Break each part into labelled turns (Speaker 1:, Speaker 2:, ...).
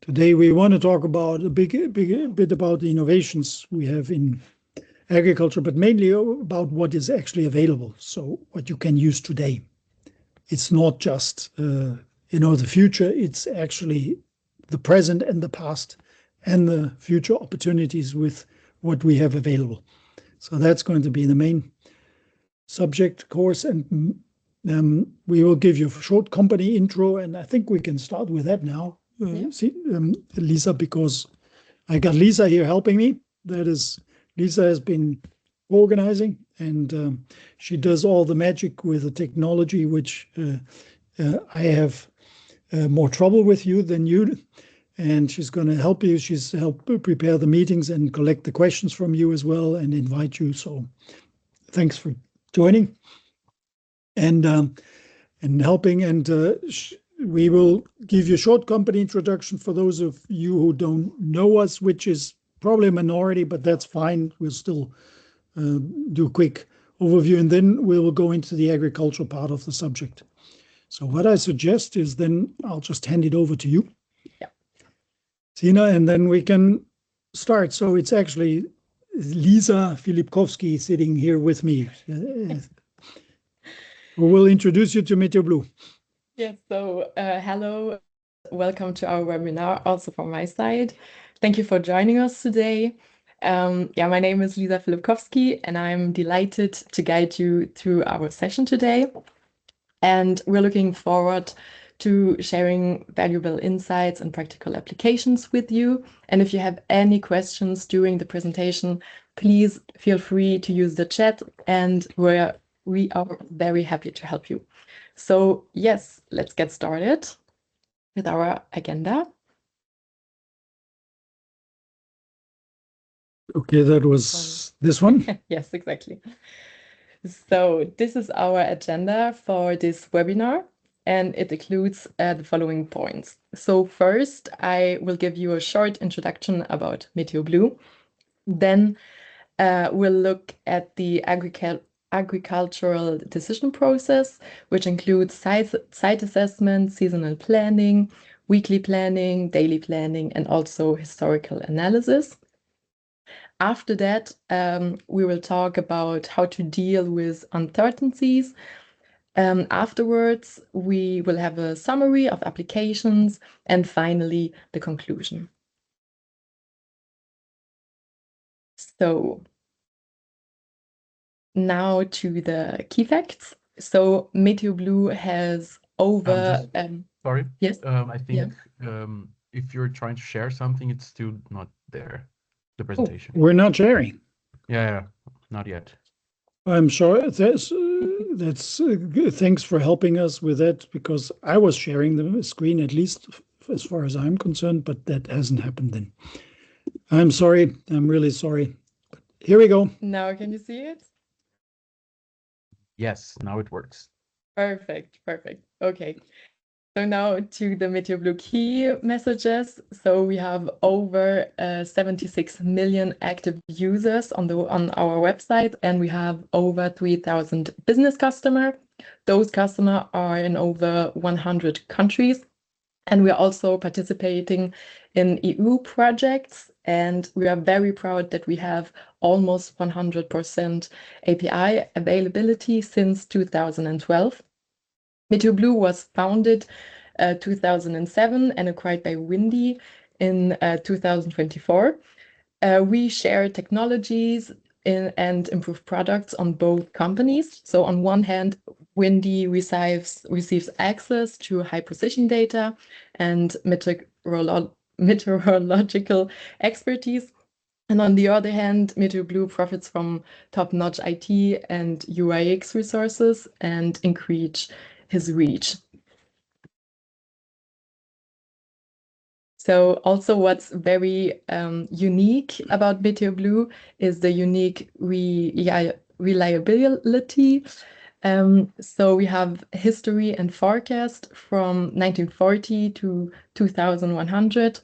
Speaker 1: Today we want to talk about a bit about the innovations we have in agriculture, but mainly about what is actually available. So what you can use today. It's not just the future. It's actually the present and the past, and the future opportunities with what we have available. So that's going to be the main subject course, and we will give you a short company intro, and I think we can start with that now. Lisa, because I got Lisa here helping me. Lisa has been organizing, and she does all the magic with the technology, which I have more trouble with you than you. And she's going to help you. She's helped prepare the meetings and collect the questions from you as well, and invite you. So thanks for joining and helping. And we will give you a short company introduction for those of you who don't know us, which is probably a minority, but that's fine. We'll still do a quick overview, and then we will go into the agricultural part of the subject. So what I suggest is then I'll just hand it over to you, Sina, and then we can start. So it's actually Lisa Filipkowski sitting here with me, who will introduce you to meteoblue.
Speaker 2: Yes, so hello, welcome to our webinar, also from my side. Thank you for joining us today. My name is Lisa Filipkowski, and I'm delighted to guide you through our session today. And we're looking forward to sharing valuable insights and practical applications with you. And if you have any questions during the presentation, please feel free to use the chat, and we are very happy to help you. So yes, let's get started with our agenda.
Speaker 1: Okay, that was this one?
Speaker 2: Yes, exactly. So this is our agenda for this webinar, and it includes the following points. So first, I will give you a short introduction about meteoblue. Then we'll look at the agricultural decision process, which includes site assessment, seasonal planning, weekly planning, daily planning, and also historical analysis. After that, we will talk about how to deal with uncertainties. Afterwards, we will have a summary of applications, and finally, the conclusion. So now to the key facts. So meteoblue has over...
Speaker 3: sorry?
Speaker 2: Yes?
Speaker 3: I think if you're trying to share something, it's still not there, the presentation.
Speaker 1: We're not sharing.
Speaker 3: Yeah, not yet.
Speaker 1: I'm sorry. That's good. Thanks for helping us with that, because I was sharing the screen, at least as far as I'm concerned, but that hasn't happened then. I'm sorry. I'm really sorry. But here we go.
Speaker 2: Now can you see it?
Speaker 3: Yes, now it works.
Speaker 2: Perfect. Okay. So now to the meteoblue key messages. So we have over 76 million active users on our website, and we have over 3,000 business customers. Those customers are in over 100 countries, and we are also participating in EU projects, and we are very proud that we have almost 100% API availability since 2012. meteoblue was founded 2007 and acquired by Windy in 2024. We share technologies and improve products on both companies. So on one hand, Windy receives access to high precision data and meteorological expertise. And on the other hand, meteoblue profits from top-notch IT and UI/UX resources and increase his reach. So also what's very unique about meteoblue is the unique reliability. So we have history and forecast from 1940 to 2100.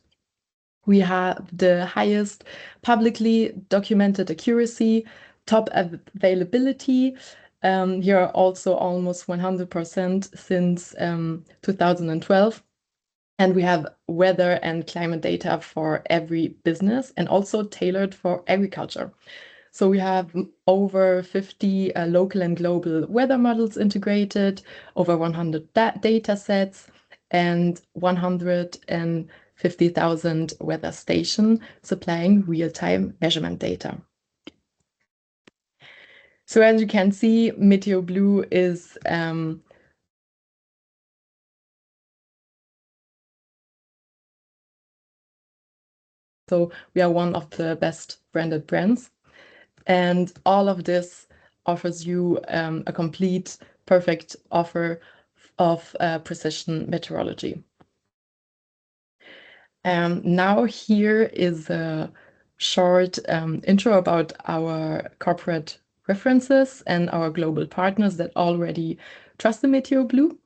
Speaker 2: We have the highest publicly documented accuracy, top availability. Here are also almost 100% since 2012. And we have weather and climate data for every business and also tailored for agriculture. So we have over 50 local and global weather models integrated, over 100 data sets, and 150,000 weather stations supplying real-time measurement data. So as you can see, meteoblue is so we are one of the best branded brands. And all of this offers you a complete, perfect offer of precision meteorology. Now here is a short intro about our corporate references and our global partners that already trust the meteoblue.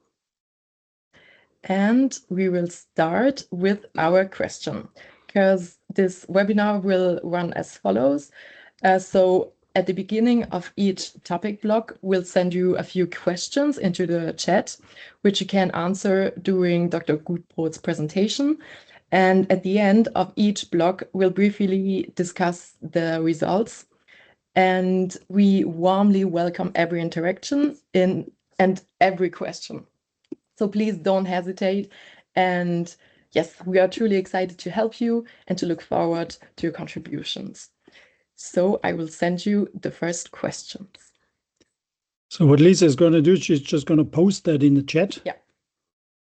Speaker 2: And we will start with our question, because this webinar will run as follows. So at the beginning of each topic block, we'll send you a few questions into the chat, which you can answer during Dr. Gutbrot's presentation. And at the end of each block, we'll briefly discuss the results. And we warmly welcome every interaction and every question. So please don't hesitate. And yes, we are truly excited to help you and to look forward to your contributions. So I will send you the first questions.
Speaker 1: So what Lisa is going to do, she's just going to post that in the chat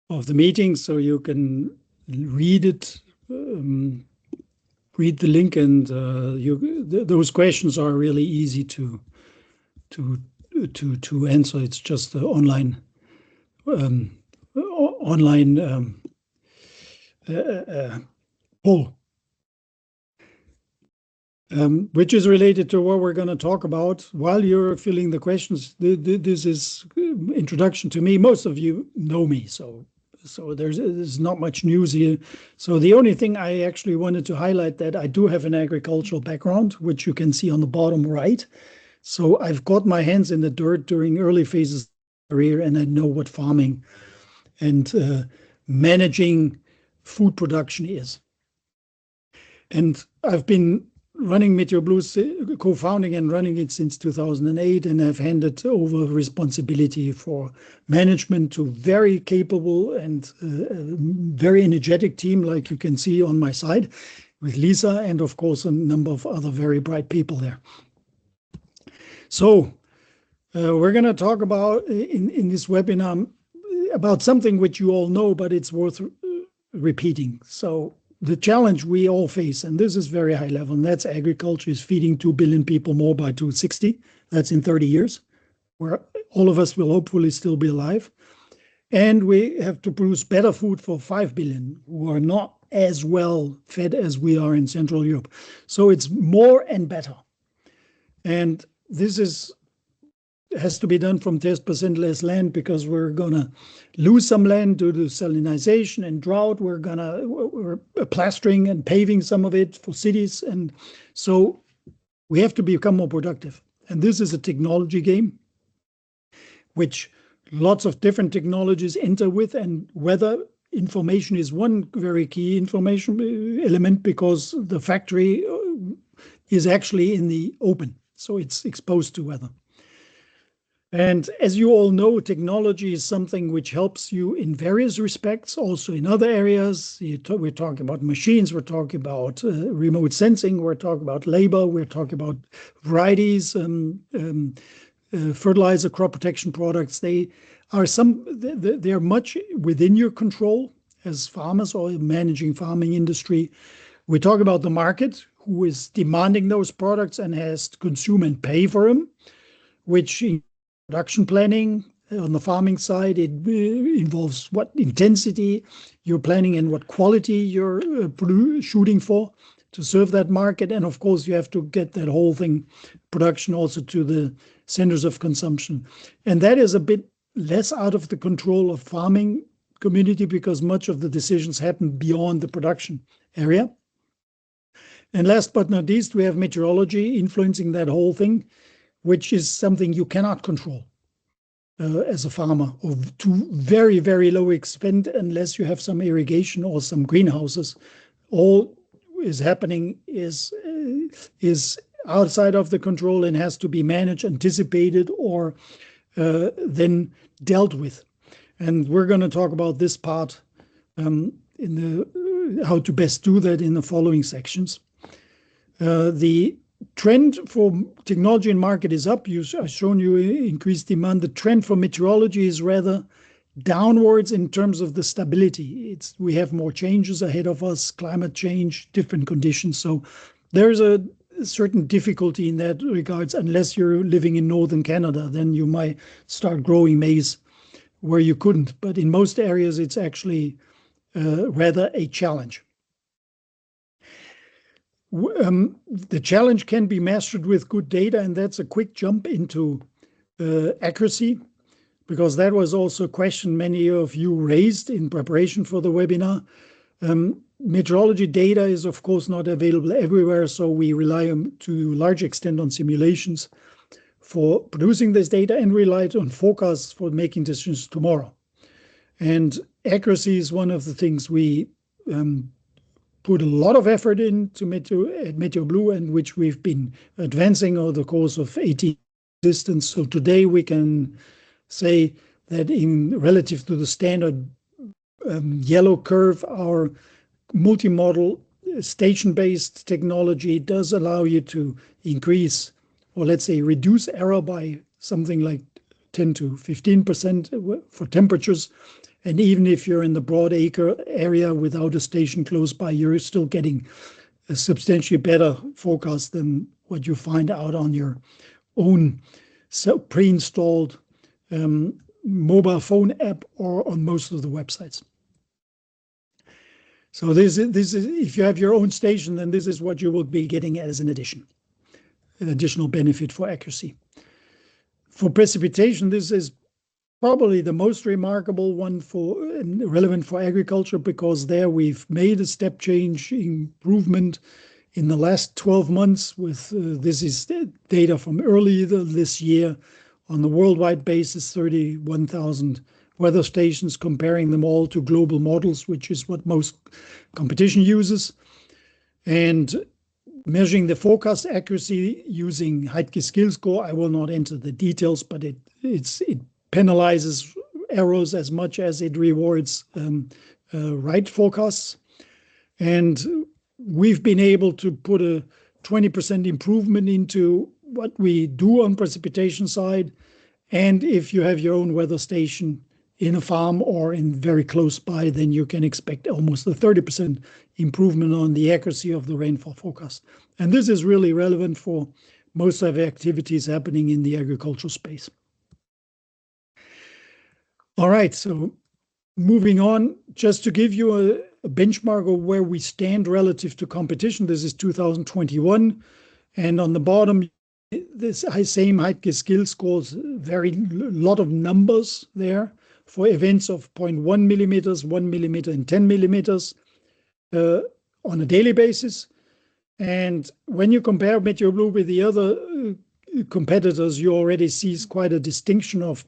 Speaker 1: of the meeting, so you can read it, read the link, and those questions are really easy to answer. It's just the online poll, which is related to what we're going to talk about. While you're filling the questions, this is introduction to me. Most of you know me, so there's not much news here. So the only thing I actually wanted to highlight that I do have an agricultural background, which you can see on the bottom right. So I've got my hands in the dirt during early phases of my career, and I know what farming and managing food production is. And I've been running meteoblue, co-founding and running it since 2008, and I've handed over responsibility for management to very capable and very energetic team, like you can see on my side, with Lisa, and of course a number of other very bright people there. So we're going to talk about in this webinar about something which you all know, but it's worth repeating. So the challenge we all face, and this is very high level, and that's agriculture is feeding 2 billion people more by 2060. That's in 30 years, where all of us will hopefully still be alive. And we have to produce better food for 5 billion who are not as well fed as we are in Central Europe. So it's more and better. And this has to be done from 10% less land, because we're going to lose some land due to salinization and drought. We're plastering and paving some of it for cities. And so we have to become more productive. And this is a technology game, which lots of different technologies enter with, and weather information is one very key information element, because the factory is actually in the open. So it's exposed to weather. And as you all know, technology is something which helps you in various respects, also in other areas. We're talking about machines, we're talking about remote sensing, we're talking about labor, we're talking about varieties, fertilizer, crop protection products. They are much within your control as farmers or managing farming industry. We talk about the market, who is demanding those products and has to consume and pay for them, which in production planning on the farming side, it involves what intensity you're planning and what quality you're shooting for to serve that market. And of course, you have to get that whole thing, production, also to the centers of consumption. And that is a bit less out of the control of farming community, because much of the decisions happen beyond the production area. And last but not least, we have meteorology influencing that whole thing, which is something you cannot control. as a farmer, or to very, very low extent, unless you have some irrigation or some greenhouses. All is happening is outside of the control and has to be managed, anticipated, or then dealt with. And we're going to talk about this part in the how to best do that in the following sections. The trend for technology and market is up. I've shown you increased demand. The trend for meteorology is rather downwards in terms of the stability. We have more changes ahead of us, climate change, different conditions. So there's a certain difficulty in that regards. Unless you're living in northern Canada, then you might start growing maize where you couldn't. But in most areas, it's actually rather a challenge. The challenge can be mastered with good data, and that's a quick jump into accuracy, because that was also a question many of you raised in preparation for the webinar. Meteorology data is, of course, not available everywhere, so we rely to a large extent on simulations for producing this data and relied on forecasts for making decisions tomorrow. And accuracy is one of the things we put a lot of effort into at meteoblue, and which we've been advancing over the course of 18 existence. So today we can say that in relative to the standard yellow curve, our multi-model station-based technology does allow you to increase, or let's say reduce error by something like 10 to 15% for temperatures. And even if you're in the broad acre area without a station close by, you're still getting a substantially better forecast than what you find out on your own pre-installed mobile phone app or on most of the websites. So this is if you have your own station, then this is what you will be getting as an additional benefit for accuracy. For precipitation, this is probably the most remarkable one and relevant for agriculture, because there we've made a step change improvement in the last 12 months with, this is data from earlier this year, on the worldwide basis, 31,000 weather stations, comparing them all to global models, which is what most competition uses. And measuring the forecast accuracy using Heidke skill score. I will not enter the details, but it penalizes errors as much as it rewards right forecasts. And we've been able to put a 20% improvement into what we do on precipitation side. And if you have your own weather station in a farm or in very close by, then you can expect almost a 30% improvement on the accuracy of the rainfall forecast. And this is really relevant for most of the activities happening in the agricultural space. All right, so moving on, just to give you a benchmark of where we stand relative to competition. This is 2021, and on the bottom, this same Heidke skill scores, very lot of numbers there for events of 0.1 millimeters, 1 millimeter, and 10 millimeters on a daily basis. And when you compare meteoblue with the other competitors, you already see quite a distinction of,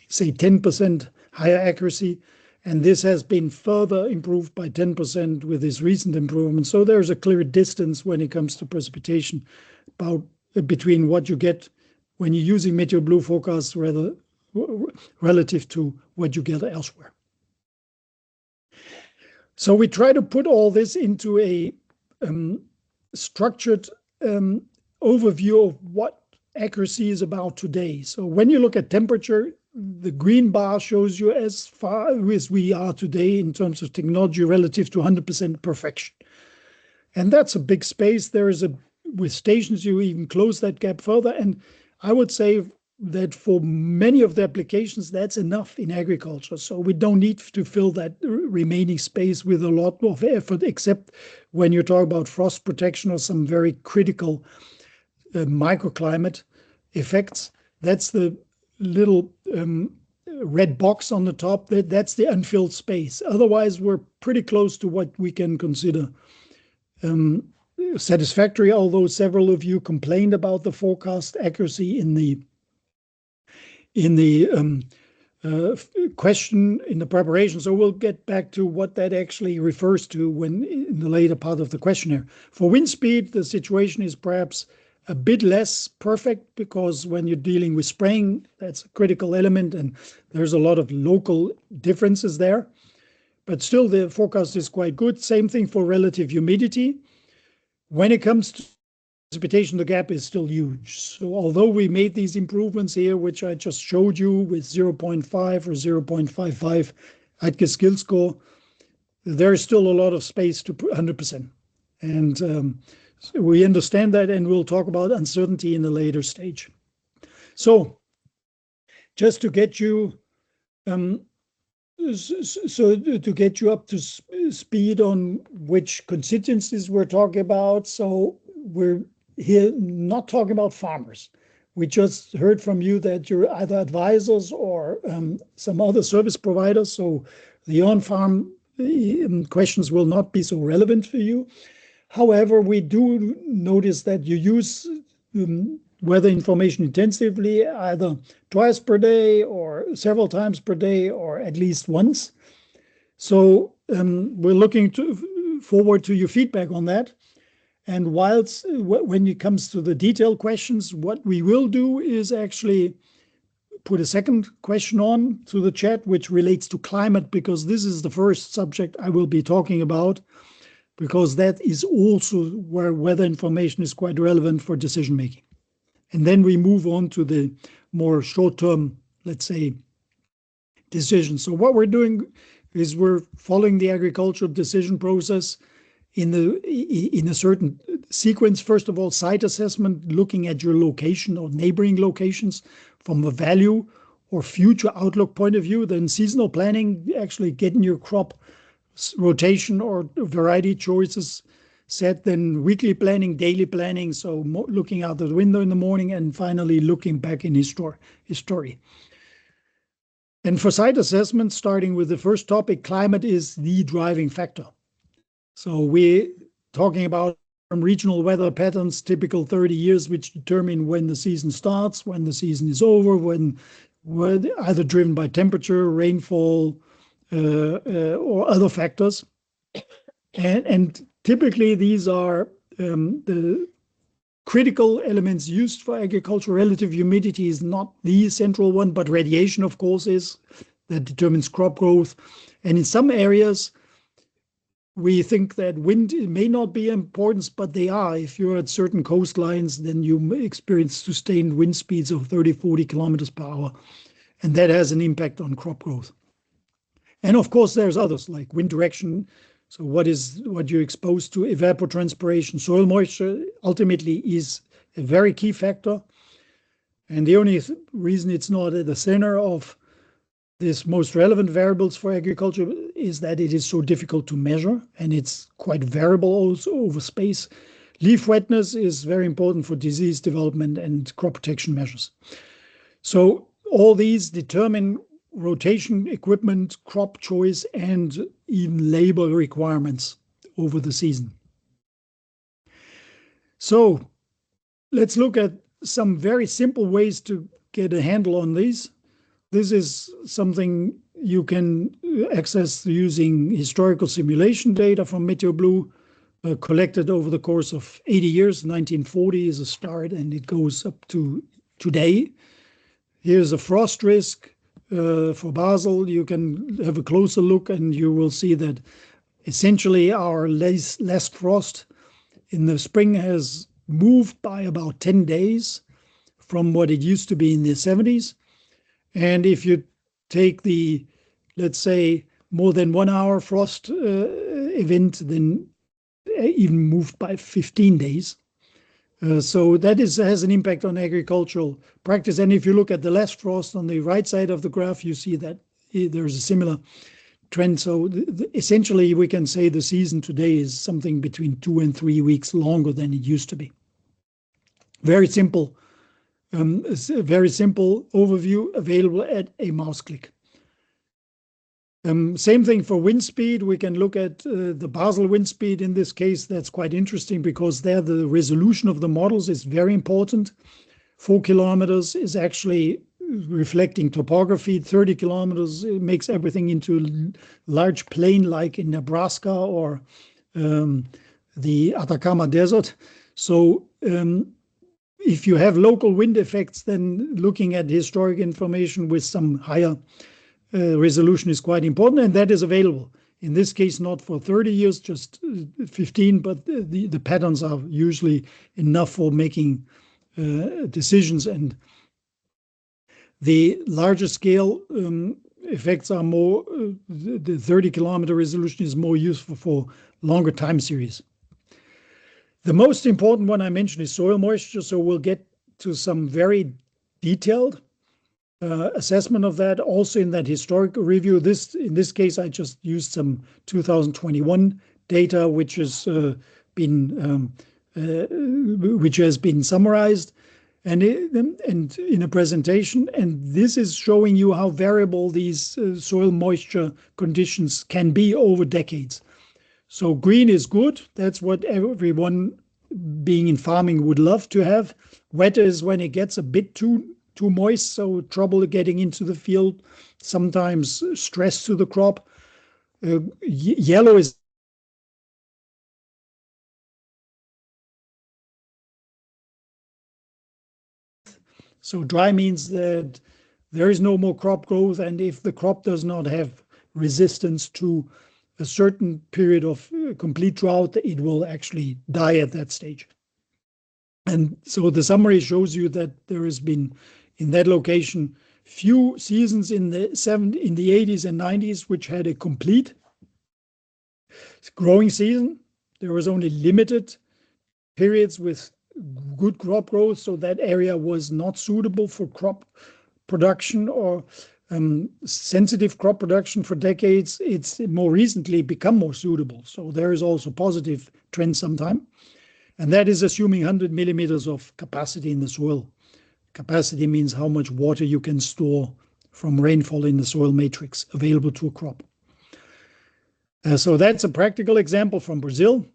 Speaker 1: say, 10% higher accuracy. And this has been further improved by 10% with this recent improvement. So there's a clear distance when it comes to precipitation between what you get when you're using meteoblue forecasts relative to what you get elsewhere. So we try to put all this into a structured overview of what accuracy is about today. So when you look at temperature, the green bar shows you as far as we are today in terms of technology relative to 100% perfection. And that's a big space. With stations, you even close that gap further. And I would say that for many of the applications, that's enough in agriculture. So we don't need to fill that remaining space with a lot of effort, except when you talk about frost protection or some very critical microclimate effects. That's the little red box on the top. That's the unfilled space. Otherwise, we're pretty close to what we can consider satisfactory, although several of you complained about the forecast accuracy in the in the question in the preparation. So we'll get back to what that actually refers to when in the later part of the questionnaire. For wind speed, the situation is perhaps a bit less perfect because when you're dealing with spraying, that's a critical element, and there's a lot of local differences there. But still, the forecast is quite good. Same thing for relative humidity. When it comes to precipitation, the gap is still huge. So although we made these improvements here, which I just showed you with 0.5 or 0.55 Eidge skill score, there is still a lot of space to 100%. And so we understand that, and we'll talk about uncertainty in a later stage. So just to get you to get you up to speed on which constituencies we're talking about. So we're here not talking about farmers. We just heard from you that you're either advisors or some other service providers. So the on-farm questions will not be so relevant for you. However, we do notice that you use weather information intensively, either twice per day or several times per day or at least once. So we're looking forward to your feedback on that. And whilst when it comes to the detailed questions, what we will do is actually put a second question on to the chat, which relates to climate, because this is the first subject I will be talking about, because that is also where weather information is quite relevant for decision making. And then we move on to the more short-term, let's say, decisions. So what we're doing is we're following the agricultural decision process in a certain sequence. First of all, site assessment, looking at your location or neighboring locations from a value or future outlook point of view. Then seasonal planning, actually getting your crop rotation or variety choices set. Then weekly planning, daily planning, so looking out the window in the morning, and finally looking back in history. And for site assessment, starting with the first topic, climate is the driving factor. So we're talking about regional weather patterns, typical 30 years, which determine when the season starts, when the season is over, when either driven by temperature, rainfall, or other factors. And typically these are the critical elements used for agriculture. Relative humidity is not the central one, but radiation, of course, is that determines crop growth. And in some areas, we think that wind may not be important, but they are. If you're at certain coastlines, then you experience sustained wind speeds of 30, 40 kilometers per hour. And that has an impact on crop growth. And of course, there's others like wind direction. So what you're exposed to, evapotranspiration, soil moisture, ultimately is a very key factor. And the only reason it's not at the center of this most relevant variables for agriculture is that it is so difficult to measure, and it's quite variable also over space. Leaf wetness is very important for disease development and crop protection measures. So all these determine rotation, equipment, crop choice, and even labor requirements over the season. So let's look at some very simple ways to get a handle on these. This is something you can access using historical simulation data from meteoblue, collected over the course of 80 years. 1940 is a start, and it goes up to today. Here's a frost risk for Basel. You can have a closer look, and you will see that essentially our last frost in the spring has moved by about 10 days from what it used to be in the 70s. And if you take the, let's say, more than 1 hour frost event, then even moved by 15 days. So that has an impact on agricultural practice. And if you look at the last frost on the right side of the graph, you see that there's a similar trend. So essentially, we can say the season today is something between 2 and 3 weeks longer than it used to be. Very simple. A very simple overview available at a mouse click. Same thing for wind speed. We can look at the Basel wind speed in this case. That's quite interesting because there the resolution of the models is very important. 4 kilometers is actually reflecting topography. 30 kilometers, it makes everything into a large plain like in Nebraska or the Atacama Desert. So if you have local wind effects, then looking at historic information with some higher resolution is quite important, and that is available. In this case, not for 30 years, just 15, but the patterns are usually enough for making decisions. And the larger scale effects are more, the 30-kilometer resolution is more useful for longer time series. The most important one I mentioned is soil moisture, so we'll get to some very detailed assessment of that also in that historic review. In this case, I just used some 2021 data, which has been summarized and in a presentation. And this is showing you how variable these soil moisture conditions can be over decades. So green is good. That's what everyone being in farming would love to have. Wet is when it gets a bit too moist, so trouble getting into the field, sometimes stress to the crop. Yellow is so dry means that there is no more crop growth, and if the crop does not have resistance to a certain period of complete drought, it will actually die at that stage. And so the summary shows you that there has been in that location few seasons in the 80s and 90s which had a complete growing season. There was only limited periods with good crop growth, so that area was not suitable for crop production or sensitive crop production for decades. It's more recently become more suitable. So there is also positive trend sometime. And that is assuming 100 millimeters of capacity in the soil. Capacity means how much water you can store from rainfall in the soil matrix available to a crop. So that's a practical example from Brazil.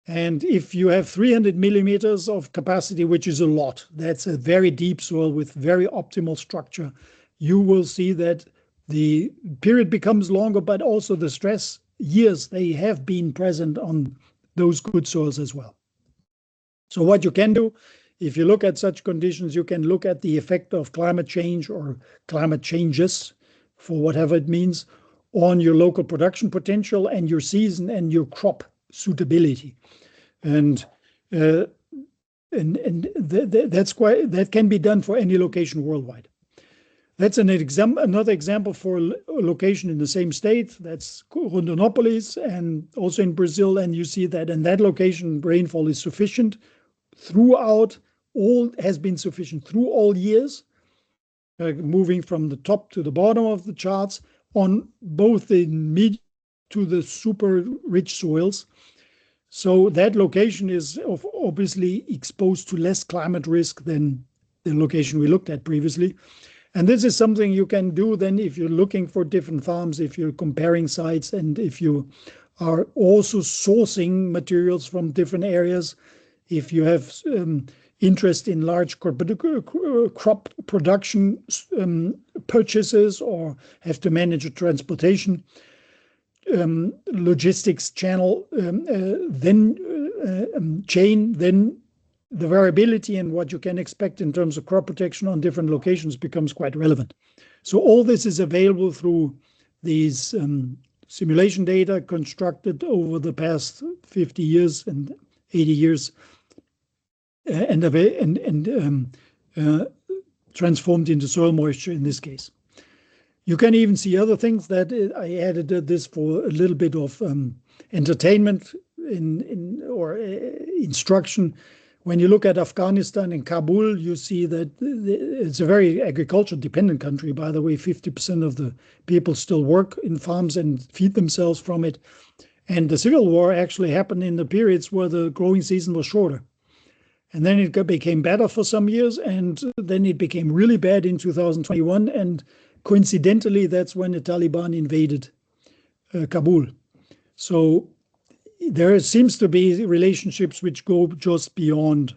Speaker 1: And if you have 300 millimeters of capacity, which is a lot, that's a very deep soil with very optimal structure, you will see that the period becomes longer, but also the stress years, they have been present on those good soils as well. So what you can do, if you look at such conditions, you can look at the effect of climate change or climate changes, for whatever it means, on your local production potential and your season and your crop suitability. And that's that can be done for any location worldwide. That's another example for a location in the same state. That's Rondonópolis and also in Brazil. And you see that in that location, rainfall is sufficient throughout has been sufficient through all years, moving from the top to the bottom of the charts on both the mid to the super rich soils. So that location is obviously exposed to less climate risk than the location we looked at previously. And this is something you can do then if you're looking for different farms, if you're comparing sites, and if you are also sourcing materials from different areas, if you have interest in large crop production purchases or have to manage a transportation logistics channel, then the variability and what you can expect in terms of crop protection on different locations becomes quite relevant. So all this is available through these simulation data constructed over the past 50 years and 80 years and transformed into soil moisture in this case. You can even see other things that I added this for a little bit of entertainment or instruction. When you look at Afghanistan and Kabul, you see that it's a very agriculture-dependent country. By the way, 50% of the people still work in farms and feed themselves from it. And the civil war actually happened in the periods where the growing season was shorter. And then it became better for some years, and then it became really bad in 2021. And coincidentally, that's when the Taliban invaded Kabul. So there seems to be relationships which go just beyond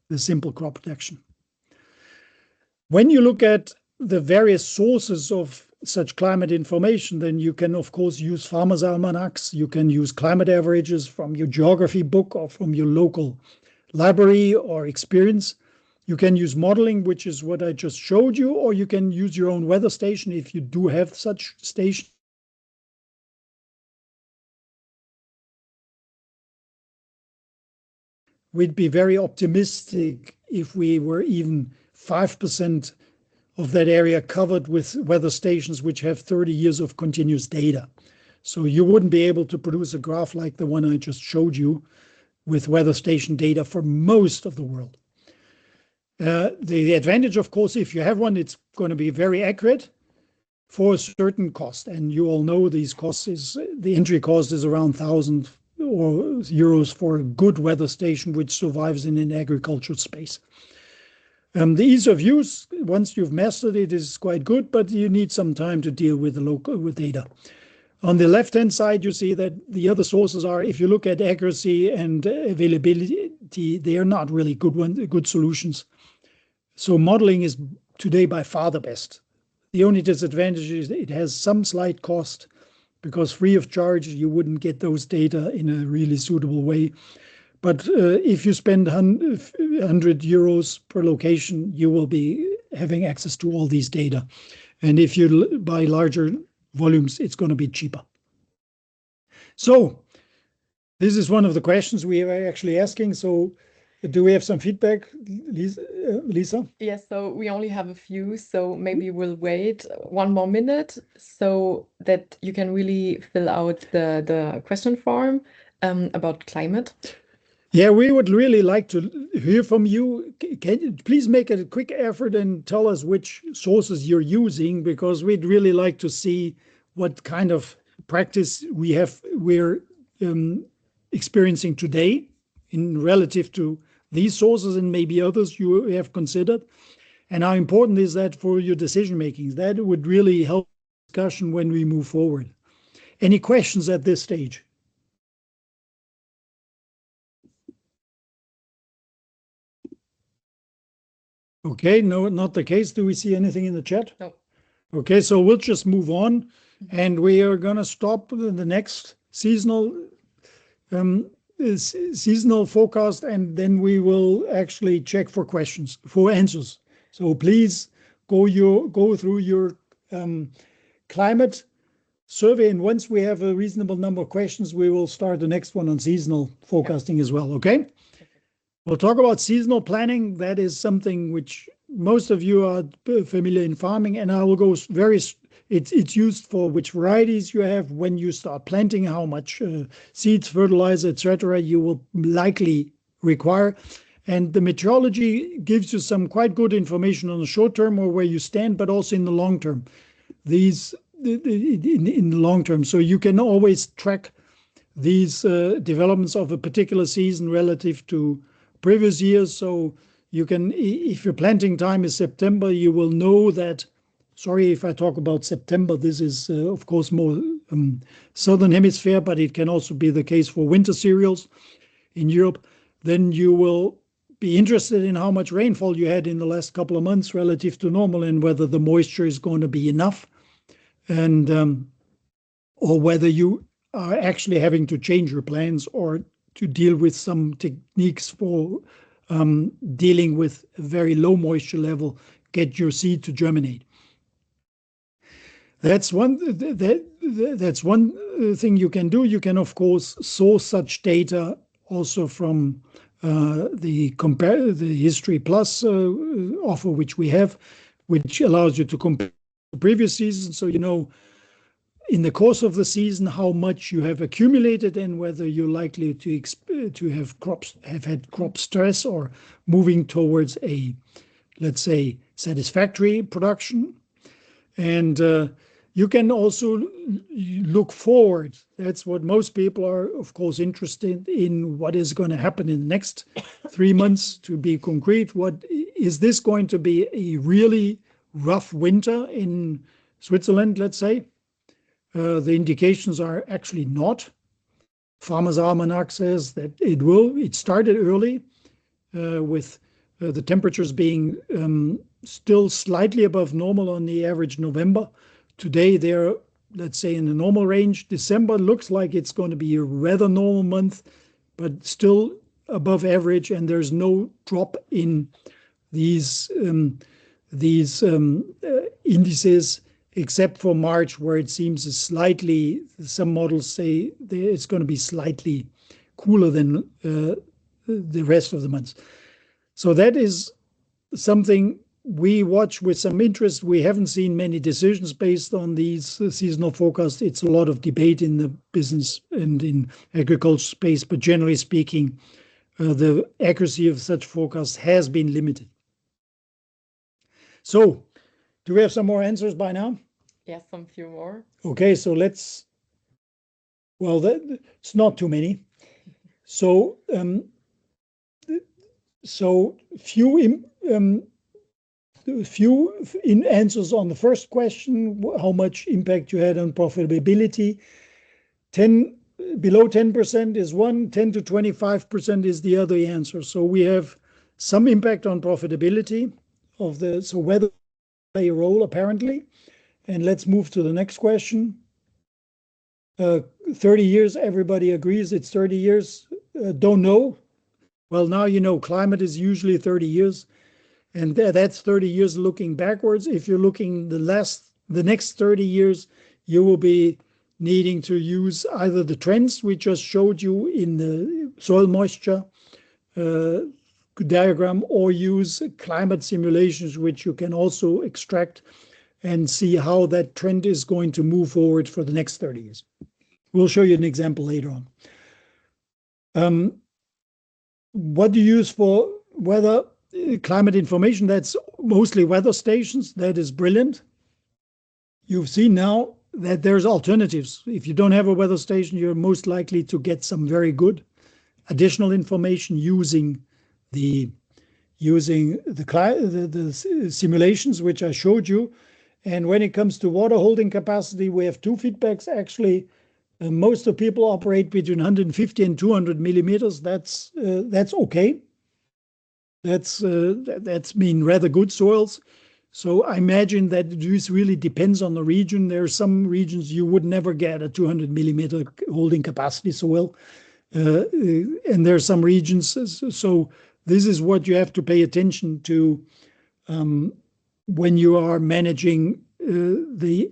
Speaker 1: the simple crop protection. When you look at the various sources of such climate information, then you can, of course, use farmers' almanacs. You can use climate averages from your geography book or from your local library or experience. You can use modeling, which is what I just showed you, or you can use your own weather station if you do have such station. We'd be very optimistic if we were even 5% of that area covered with weather stations which have 30 years of continuous data. So you wouldn't be able to produce a graph like the one I just showed you with weather station data for most of the world. The advantage, of course, if you have one, it's going to be very accurate for a certain cost. And you all know these costs the entry cost is around 1,000 euros for a good weather station which survives in an agricultural space. The ease of use, once you've mastered it, is quite good, but you need some time to deal with with data. On the left-hand side, you see that the other sources are, if you look at accuracy and availability, they are not really good solutions. So modeling is today by far the best. The only disadvantage is it has some slight cost, because free of charge, you wouldn't get those data in a really suitable way. But if you spend 100 euros per location, you will be having access to all these data. And if you buy larger volumes, it's going to be cheaper. So this is one of the questions we are actually asking. So do we have some feedback, Lisa?
Speaker 2: Yes, so we only have a few, so maybe we'll wait 1 more minute so that you can really fill out the question form about climate.
Speaker 1: Yeah, we would really like to hear from you. Can you please make a quick effort and tell us which sources you're using, because we'd really like to see what kind of practice we're experiencing today in relative to these sources and maybe others you have considered, and how important is that for your decision making. That would really help discussion when we move forward. Any questions at this stage? Okay, no, not the case. Do we see anything in the chat?
Speaker 2: No.
Speaker 1: Okay, so we'll just move on, and we are going to stop the next seasonal forecast, and then we will actually check for answers. So please go through your climate survey, and once we have a reasonable number of questions, we will start the next one on seasonal forecasting as well. Okay. We'll talk about seasonal planning. That is something which most of you are familiar in farming, and I will go it's used for which varieties you have, when you start planting, how much seeds, fertilizer, etc. you will likely require. And the meteorology gives you some quite good information on the short term or where you stand, but also in the long term. In the long term, so you can always track these developments of a particular season relative to previous years. So you can, if your planting time is September, you will know that, sorry if I talk about September, this is of course more southern hemisphere, but it can also be the case for winter cereals in Europe. Then you will be interested in how much rainfall you had in the last couple of months relative to normal, and whether the moisture is going to be enough, and or whether you are actually having to change your plans or to deal with some techniques for dealing with a very low moisture level, get your seed to germinate. That's one thing you can do. You can, of course, source such data also from the History Plus offer which we have, which allows you to compare the previous season, so you know in the course of the season how much you have accumulated and whether you're likely to have had crop stress or moving towards a, let's say, satisfactory production. And you can also look forward. That's what most people are, of course, interested in. What is going to happen in the next 3 months? To be concrete, what is this going to be a really rough winter in Switzerland, let's say? The indications are actually not. Farmers' Almanac says that it started early with the temperatures being still slightly above normal on the average November. Today they're, let's say, in the normal range. December looks like it's going to be a rather normal month, but still above average, and there's no drop in these indices except for March, where it seems slightly, some models say it's going to be slightly cooler than the rest of the months. So that is something we watch with some interest. We haven't seen many decisions based on these seasonal forecasts. It's a lot of debate in the business and in agriculture space, but generally speaking, the accuracy of such forecasts has been limited. So, do we have some more answers by now?
Speaker 2: Yes, some few more.
Speaker 1: Okay, so let's, well, it's not too many. So, few in answers on the first question, how much impact you had on profitability. Below 10% is one, 10 to 25% is the other answer. So we have some impact on profitability so weather play a role apparently. And let's move to the next question. 30 years, everybody agrees it's 30 years. Don't know. Well, now you know climate is usually 30 years. And that's 30 years looking backwards. If you're looking the next 30 years, you will be needing to use either the trends we just showed you in the soil moisture diagram, or use climate simulations, which you can also extract and see how that trend is going to move forward for the next 30 years. We'll show you an example later on. What do you use for weather climate information? That's mostly weather stations. That is brilliant. You've seen now that there's alternatives. If you don't have a weather station, you're most likely to get some very good additional information using the simulations which I showed you. And when it comes to water holding capacity, we have two feedbacks actually. Most of people operate between 150 and 200 millimeters. That's okay. That's mean rather good soils. So I imagine that this really depends on the region. There are some regions you would never get a 200 millimeter holding capacity soil. And there are some regions, so this is what you have to pay attention to when you are managing the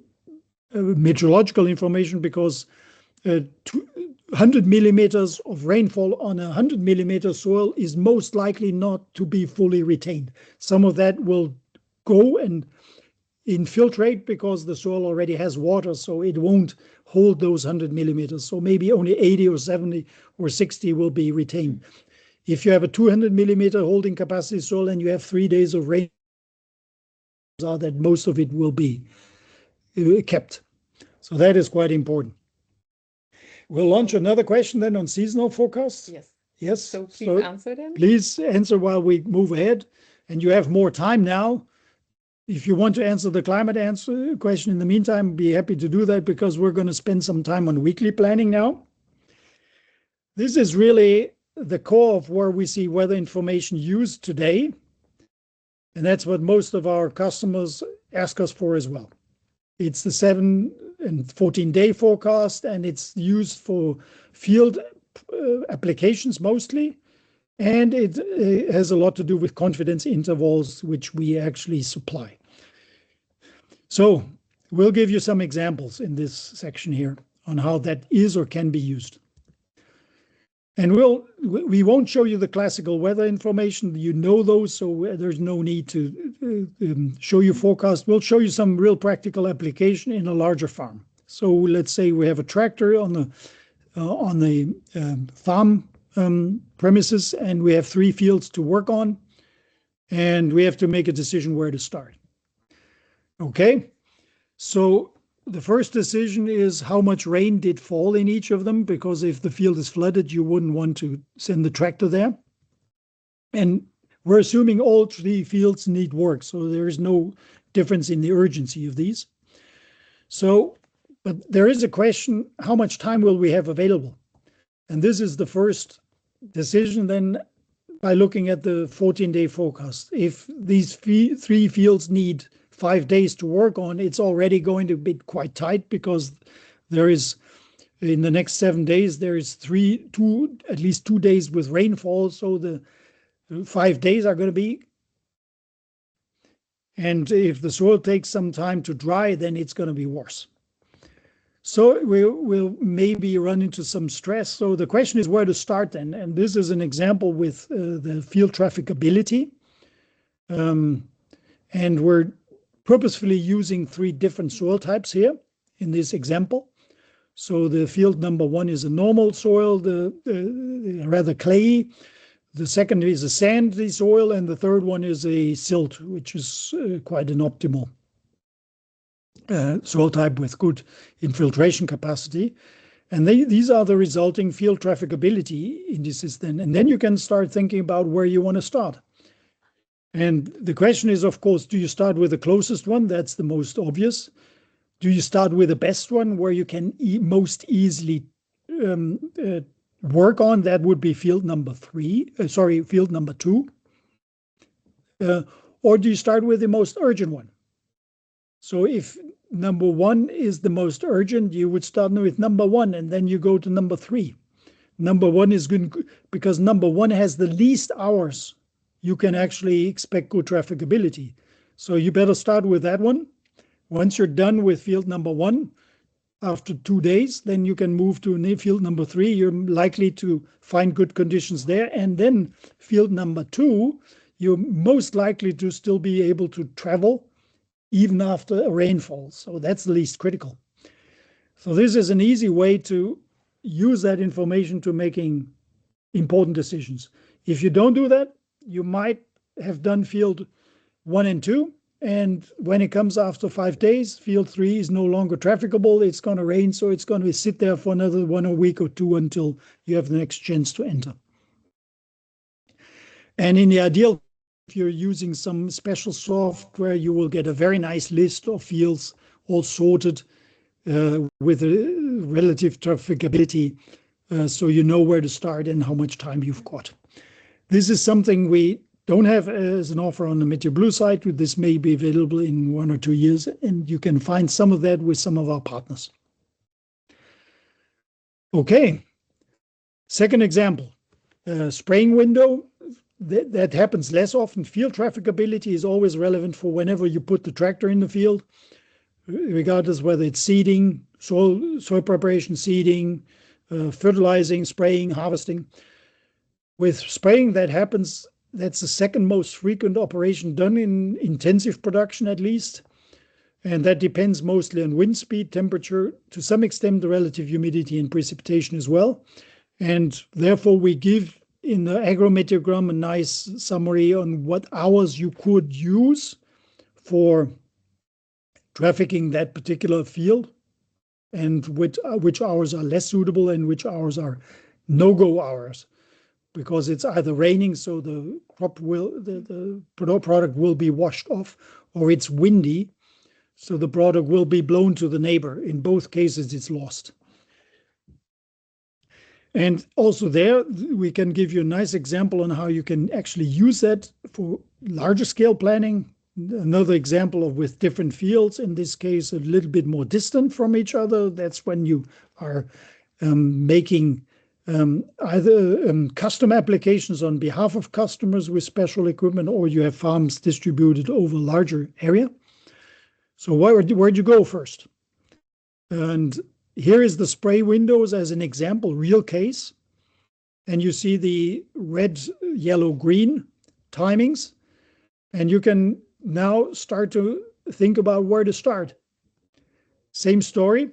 Speaker 1: meteorological information, because 100 millimeters of rainfall on a 100 millimeter soil is most likely not to be fully retained. Some of that will go and infiltrate because the soil already has water, so it won't hold those 100 millimeters. So maybe only 80 or 70 or 60 will be retained. If you have a 200 millimeter holding capacity soil and you have 3 days of rain, that most of it will be kept. So that is quite important. We'll launch another question then on seasonal forecasts.
Speaker 2: Yes.
Speaker 1: Yes.
Speaker 2: So please answer them.
Speaker 1: Please answer while we move ahead. And you have more time now. If you want to answer the climate question in the meantime, be happy to do that, because we're going to spend some time on weekly planning now. This is really the core of where we see weather information used today. And that's what most of our customers ask us for as well. It's the 7 and 14-day forecast, and it's used for field applications mostly. And it has a lot to do with confidence intervals, which we actually supply. So we'll give you some examples in this section here on how that is or can be used. And we won't show you the classical weather information. You know those, so there's no need to show you forecast. We'll show you some real practical application in a larger farm. So let's say we have a tractor on the farm premises, and we have 3 fields to work on, and we have to make a decision where to start. Okay, so the first decision is how much rain did fall in each of them, because if the field is flooded, you wouldn't want to send the tractor there. And we're assuming all 3 fields need work, so there is no difference in the urgency of these. So, but there is a question, how much time will we have available? And this is the first decision then. by looking at the 14-day forecast. If these 3 fields need 5 days to work on, it's already going to be quite tight, because there is, in the next 7 days, there is at least 2 days with rainfall. So the 5 days are going to be, and if the soil takes some time to dry, then it's going to be worse. So we'll maybe run into some stress. So the question is where to start then. And this is an example with the field trafficability. And we're purposefully using 3 different soil types here in this example. So the field number 1 is a normal soil, the rather clayey. The second is a sandy soil, and the third one is a silt, which is quite an optimal soil type with good infiltration capacity. And these are the resulting field trafficability indices then. And then you can start thinking about where you want to start. And the question is, of course, do you start with the closest one? That's the most obvious. Do you start with the best one where you can most easily work on? That would be field number 2. Or do you start with the most urgent one? So if number 1 is the most urgent, you would start with number 1, and then you go to number 3. Number 1 is good because number 1 has the least hours you can actually expect good trafficability. So you better start with that one. Once you're done with field number 1, after 2 days, then you can move to field number 3. You're likely to find good conditions there. And then field number 2, you're most likely to still be able to travel even after a rainfall. So that's the least critical. So this is an easy way to use that information to making important decisions. If you don't do that, you might have done field 1 and 2. And when it comes after 5 days, field 3 is no longer trafficable. It's going to rain, so it's going to sit there for another 1 week or 2 until you have the next chance to enter. And in the ideal, if you're using some special software, you will get a very nice list of fields all sorted with a relative trafficability, so you know where to start and how much time you've got. This is something we don't have as an offer on the meteoblue site. This may be available in 1 or 2 years, and you can find some of that with some of our partners. Okay, second example, spraying window. That happens less often. Field trafficability is always relevant for whenever you put the tractor in the field, regardless whether it's seeding, soil preparation, seeding, fertilizing, spraying, harvesting. With spraying, that's the second most frequent operation done in intensive production, at least. And that depends mostly on wind speed, temperature, to some extent the relative humidity and precipitation as well. And therefore we give in the agrometeogram a nice summary on what hours you could use for trafficking that particular field, and which hours are less suitable and which hours are no-go hours, because it's either raining, so the product will be washed off, or it's windy, so the product will be blown to the neighbor. In both cases, it's lost. And also there, we can give you a nice example on how you can actually use that for larger scale planning. Another example of with different fields, in this case, a little bit more distant from each other. That's when you are making either custom applications on behalf of customers with special equipment, or you have farms distributed over a larger area. So where'd you go first? And here is the spray windows as an example, real case. And you see the red, yellow, green timings. And you can now start to think about where to start. Same story.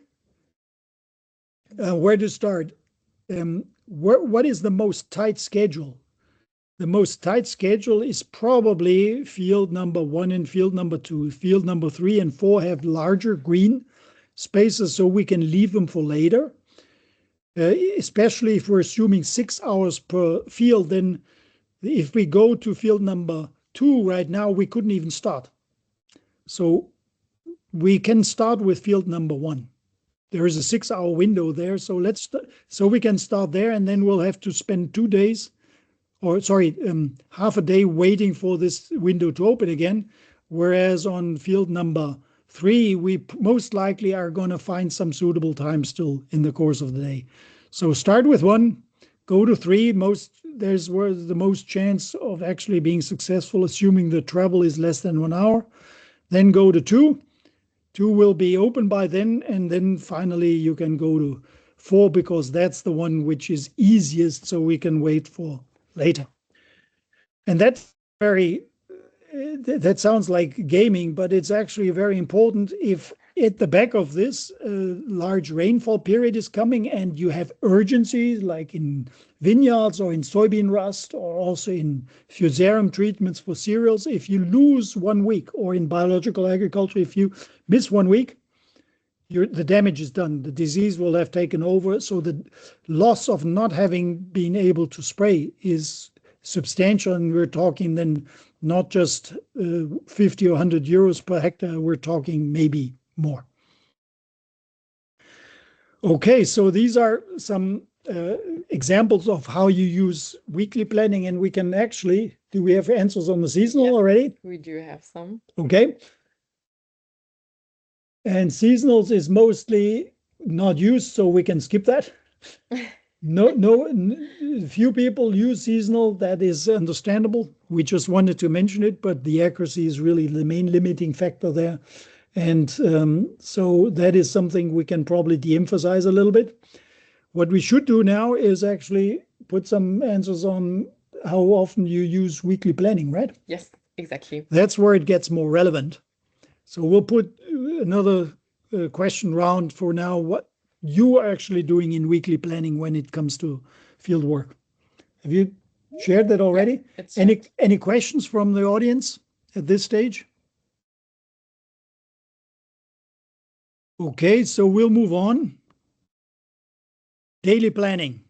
Speaker 1: Where to start? What is the most tight schedule? The most tight schedule is probably field number 1 and field number 2. Field number 3 and 4 have larger green spaces, so we can leave them for later. Especially if we're assuming 6 hours per field, then if we go to field number 2 right now, we couldn't even start. So we can start with field number 1. There is a 6-hour window there, so we can start there, and then we'll have to spend 2 days or sorry, half a day waiting for this window to open again. Whereas on field number 3, we most likely are going to find some suitable time still in the course of the day. So start with 1, go to 3. There's where the most chance of actually being successful, assuming the travel is less than 1 hour. Then go to 2. 2 will be open by then, and then finally you can go to 4 because that's the one which is easiest, so we can wait for later. And that's that sounds like gaming, but it's actually very important. If at the back of this large rainfall period is coming and you have urgency, like in vineyards or in soybean rust, or also in fusarium treatments for cereals, if you lose 1 week, or in biological agriculture, if you miss 1 week, the damage is done. The disease will have taken over. So the loss of not having been able to spray is substantial, and we're talking then not just 50 or 100 euros per hectare, we're talking maybe more. Okay, so these are some examples of how you use weekly planning, and we can actually, do we have answers on the seasonal already?
Speaker 2: We do have some.
Speaker 1: Okay. And seasonals is mostly not used, so we can skip that. Few people use seasonal. That is understandable. We just wanted to mention it, but the accuracy is really the main limiting factor there. And so that is something we can probably de-emphasize a little bit. What we should do now is actually put some answers on how often you use weekly planning, right?
Speaker 2: Yes, exactly.
Speaker 1: That's where it gets more relevant. So we'll put another question round for now. What you are actually doing in weekly planning when it comes to field work. Have you shared that already?
Speaker 2: Yeah,
Speaker 1: any questions from the audience at this stage? Okay, so we'll move on. Daily planning.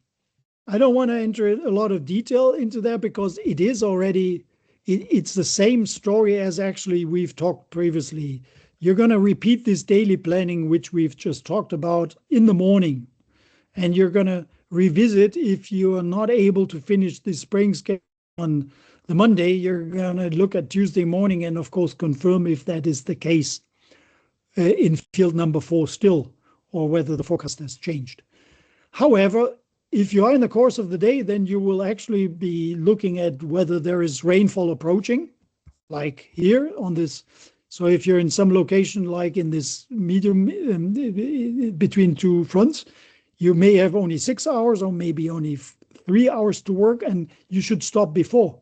Speaker 1: I don't want to enter a lot of detail into that because it is already, it's the same story as actually we've talked previously. You're going to repeat this daily planning, which we've just talked about, in the morning. And you're going to revisit if you are not able to finish the spraying schedule on the Monday. You're going to look at Tuesday morning and, of course, confirm if that is the case in field number 4 still, or whether the forecast has changed. However, if you are in the course of the day, then you will actually be looking at whether there is rainfall approaching, like here on this. So if you're in some location, like in this medium between 2 fronts, you may have only 6 hours or maybe only 3 hours to work, and you should stop before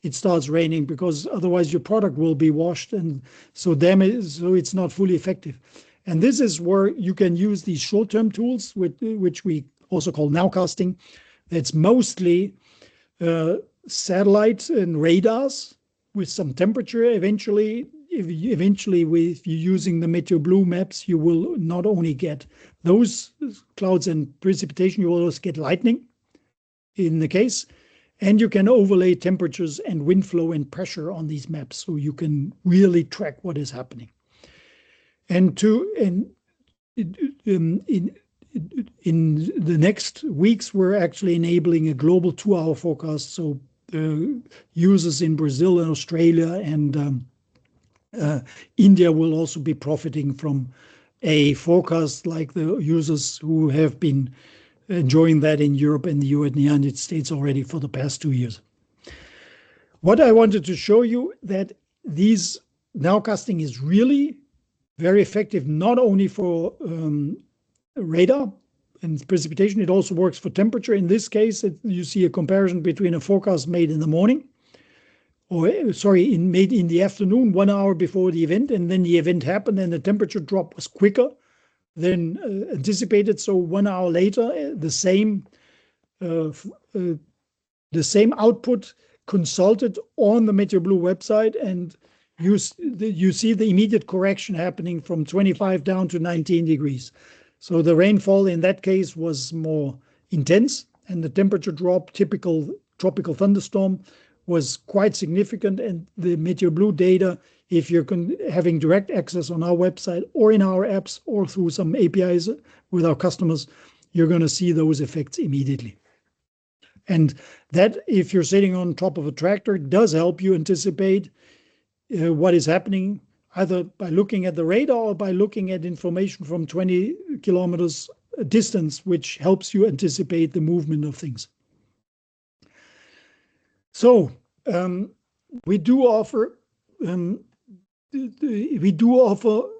Speaker 1: it starts raining, because otherwise your product will be washed, and so it's not fully effective. And this is where you can use these short-term tools, which we also call nowcasting. That's mostly satellite and radars with some temperature. Eventually, if you're using the meteoblue maps, you will not only get those clouds and precipitation, you will also get lightning in the case. And you can overlay temperatures and wind flow and pressure on these maps, so you can really track what is happening. And in the next weeks, we're actually enabling a global 2-hour forecast. So users in Brazil and Australia and India will also be profiting from a forecast like the users who have been enjoying that in Europe and the United States already for the past 2 years. What I wanted to show you, that these nowcasting is really very effective, not only for radar and precipitation, it also works for temperature. In this case, you see a comparison between a forecast made in the morning, made in the afternoon, 1 hour before the event, and then the event happened and the temperature drop was quicker than anticipated. So 1 hour later, the same output consulted on the meteoblue website, and you see the immediate correction happening from 25 down to 19 degrees. So the rainfall in that case was more intense, and the temperature drop, typical tropical thunderstorm, was quite significant. And the meteoblue data, if you're having direct access on our website or in our apps or through some APIs with our customers, you're going to see those effects immediately. And that, if you're sitting on top of a tractor, does help you anticipate what is happening, either by looking at the radar or by looking at information from 20 kilometers distance, which helps you anticipate the movement of things. So we do offer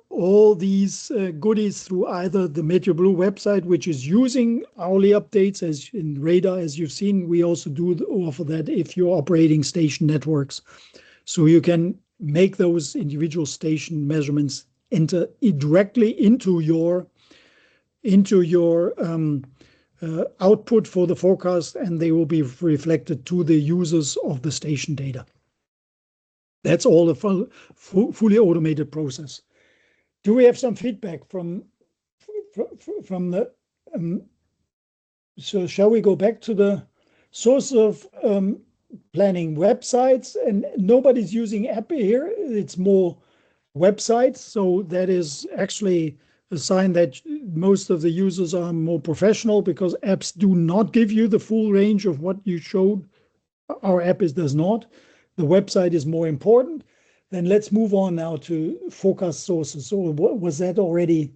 Speaker 1: all these goodies through either the meteoblue website, which is using hourly updates as in radar, as you've seen. We also do offer that if you're operating station networks, so you can make those individual station measurements enter directly into your output for the forecast, and they will be reflected to the users of the station data. That's all a fully automated process. Do we have some feedback from the? So shall we go back to the source of planning websites? And nobody's using app here. It's more websites. So that is actually a sign that most of the users are more professional, because apps do not give you the full range of what you showed. Our app does not. The website is more important. Then let's move on now to forecast sources. So what was that already?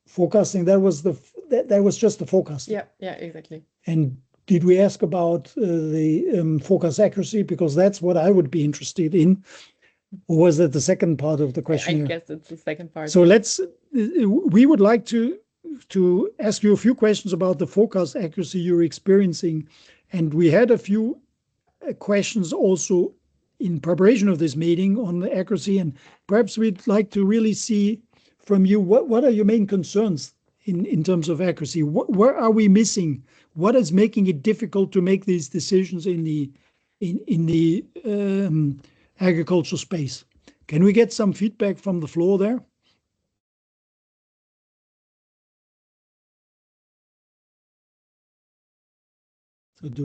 Speaker 1: Forecasting. That was just the forecast.
Speaker 2: Yeah, exactly.
Speaker 1: And did we ask about the forecast accuracy? Because that's what I would be interested in. Or was that the second part of the question?
Speaker 2: I guess it's the second part.
Speaker 1: So we would like to ask you a few questions about the forecast accuracy you're experiencing. And we had a few questions also in preparation of this meeting on the accuracy. And perhaps we'd like to really see from you, what are your main concerns in terms of accuracy? Where are we missing? What is making it difficult to make these decisions in the agricultural space? Can we get some feedback from the floor there? So do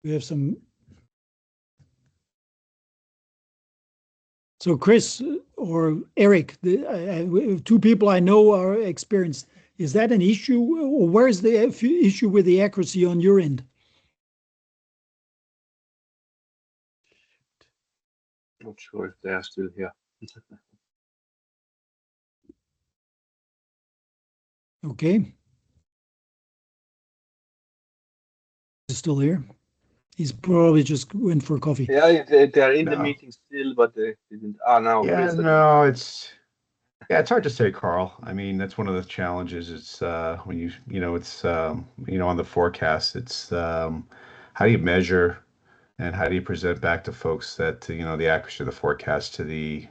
Speaker 1: we have some? So Chris or Eric, two people I know are experienced. Is that an issue, or where is the issue with the accuracy on your end?
Speaker 4: Not sure if they are still here.
Speaker 1: Okay. He's still here. He's probably just went for coffee.
Speaker 4: Yeah, they're in the meeting still, but they didn't. Now.
Speaker 5: Yeah, no, it's hard to say, Carl. I mean, that's one of the challenges. It's when it's on the forecast. It's how do you measure and how do you present back to folks that the accuracy of the forecast to the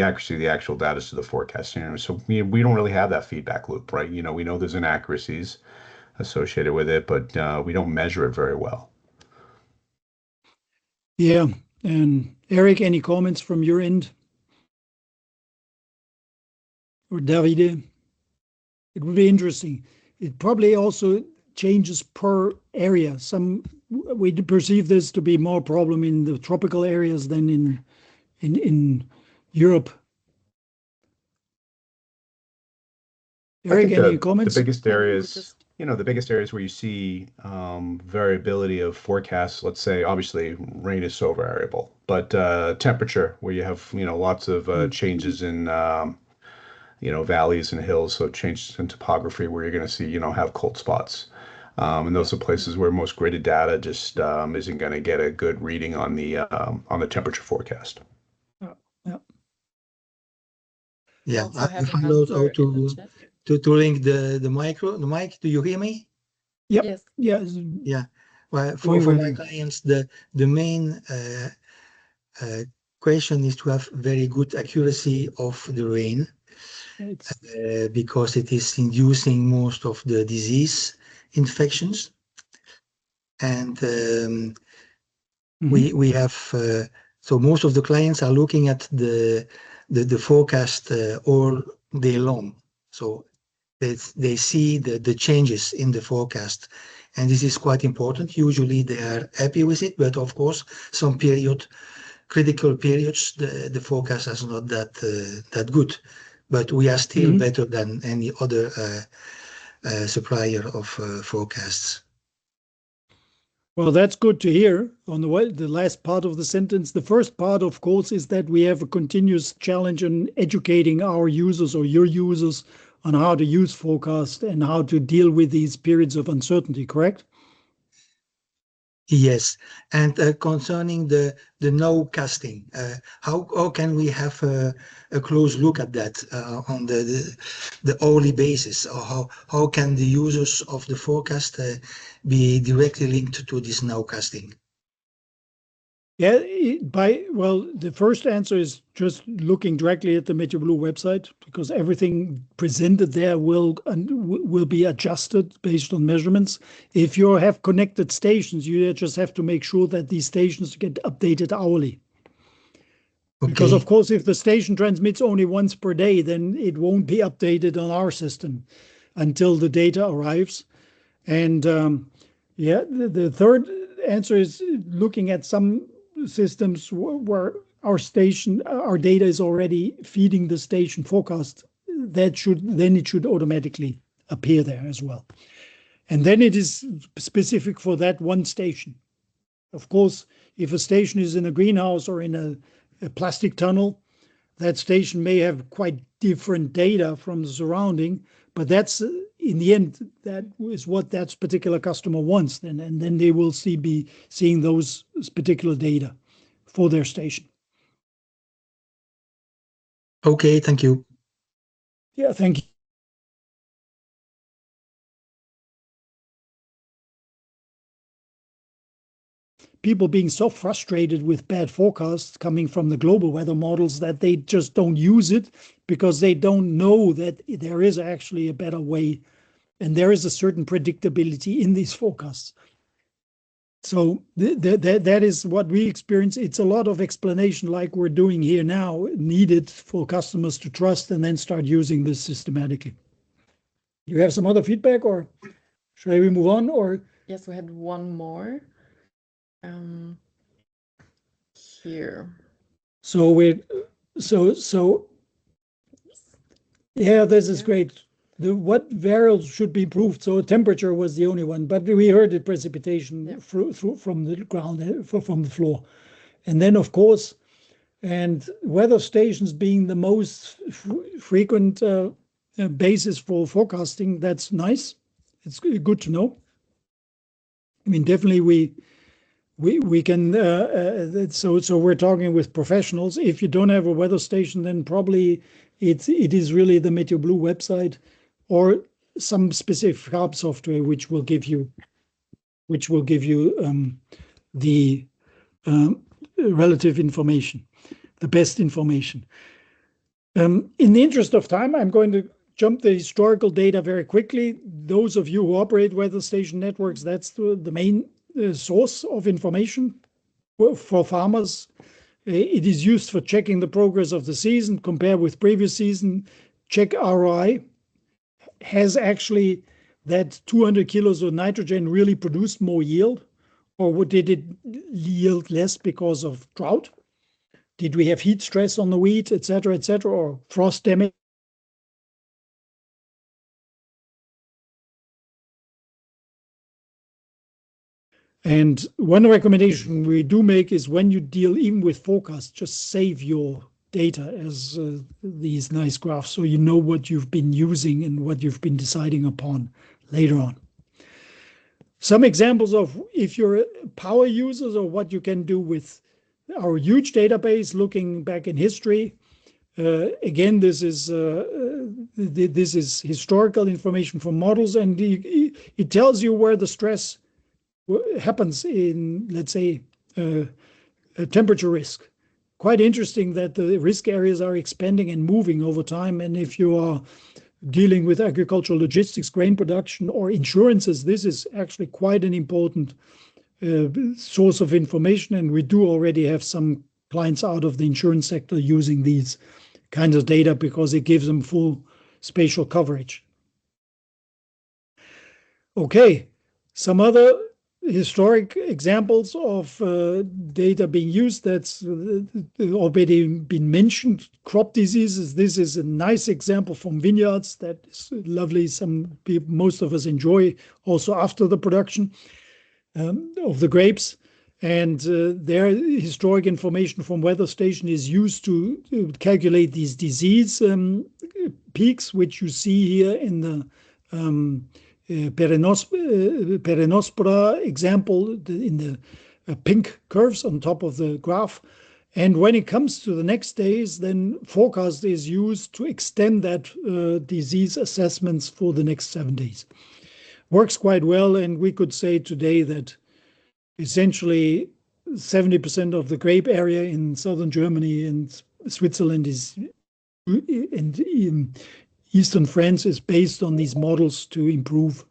Speaker 5: accuracy of the actual data to the forecast. So we don't really have that feedback loop, right? We know there's inaccuracies associated with it, but we don't measure it very well.
Speaker 1: Yeah. And Eric, any comments from your end? Or Davide? It would be interesting. It probably also changes per area. We perceive this to be more problem in the tropical areas than in Europe. Eric, any comments?
Speaker 5: The biggest areas, the biggest areas where you see variability of forecasts, let's say, obviously rain is so variable, but temperature, where you have, lots of changes in, valleys and hills, so changes in topography where you're going to see, have cold spots. And those are places where most gridded data just isn't going to get a good reading on the temperature forecast.
Speaker 6: Yeah, I found out how to link the mic. Do you hear me?
Speaker 1: Yep.
Speaker 2: Yes.
Speaker 1: Yes.
Speaker 6: Yeah. Well, for my clients, the main question is to have very good accuracy of the rain, because it is inducing most of the disease infections, and we have so most of the clients are looking at the forecast all day long, so they see the changes in the forecast, and this is quite important. Usually they are happy with it, but of course some critical periods the forecast is not that good. but we are still
Speaker 1: Mhm.
Speaker 6: better than any other supplier of forecasts.
Speaker 1: Well, that's good to hear. On the last part of the sentence, the first part, of course, is that we have a continuous challenge in educating our users or your users on how to use forecast and how to deal with these periods of uncertainty, correct?
Speaker 6: Yes, and concerning the nowcasting, how can we have a close look at that on the hourly basis, or how can the users of the forecast be directly linked to this nowcasting?
Speaker 1: Yeah, well, the first answer is just looking directly at the meteoblue website, because everything presented there will be adjusted based on measurements. If you have connected stations, you just have to make sure that these stations get updated hourly. Because
Speaker 6: Okay.
Speaker 1: of course, if the station transmits only once per day, then it won't be updated on our system until the data arrives. And yeah, the third answer is looking at some systems where our data is already feeding the station forecast. It should automatically appear there as well. And then it is specific for that one station. Of course, if a station is in a greenhouse or in a plastic tunnel, that station may have quite different data from the surrounding, but that's in the end, that is what that particular customer wants, and then they will be seeing those particular data for their station.
Speaker 6: Okay, thank you.
Speaker 1: Yeah, thank you. People being so frustrated with bad forecasts coming from the global weather models that they just don't use it because they don't know that there is actually a better way and there is a certain predictability in these forecasts. So that is what we experience. It's a lot of explanation like we're doing here now needed for customers to trust and then start using this systematically. You have some other feedback, or should we move on? Or
Speaker 2: Yes, we had one more. Here.
Speaker 1: So yeah, this is great. What variables should be improved? So temperature was the only one, but we heard the precipitation through from the ground, from the floor. And then, of course, and weather stations being the most frequent basis for forecasting, that's nice. It's good to know. I mean, definitely we can, so we're talking with professionals. If you don't have a weather station, then probably it is really the meteoblue website or some specific hub software which will give you the relative information, the best information. In the interest of time, I'm going to jump the historical data very quickly. Those of you who operate weather station networks, that's the main source of information for farmers. It is used for checking the progress of the season, compare with previous season, check ROI. Has actually that 200 kilos of nitrogen really produced more yield, or did it yield less because of drought? Did we have heat stress on the wheat, et cetera, or frost damage? And one recommendation we do make is when you deal even with forecasts, just save your data as these nice graphs so you know what you've been using and what you've been deciding upon later on. Some examples of if you're power users or what you can do with our huge database looking back in history. Again, this is historical information from models, and it tells you where the stress happens in, let's say, a temperature risk. Quite interesting that the risk areas are expanding and moving over time. And if you are dealing with agricultural logistics, grain production, or insurances, this is actually quite an important source of information. And we do already have some clients out of the insurance sector using these kinds of data because it gives them full spatial coverage. Okay, some other historic examples of data being used that's already been mentioned. Crop diseases. This is a nice example from vineyards that is lovely. Most of us enjoy also after the production of the grapes. And their historic information from weather station is used to calculate these disease peaks, which you see here in the Peronospora example in the pink curves on top of the graph. And when it comes to the next days, then forecast is used to extend that disease assessments for the next 7 days. Works quite well, and we could say today that essentially 70% of the grape area in southern Germany and Switzerland and in eastern France is based on these models to improve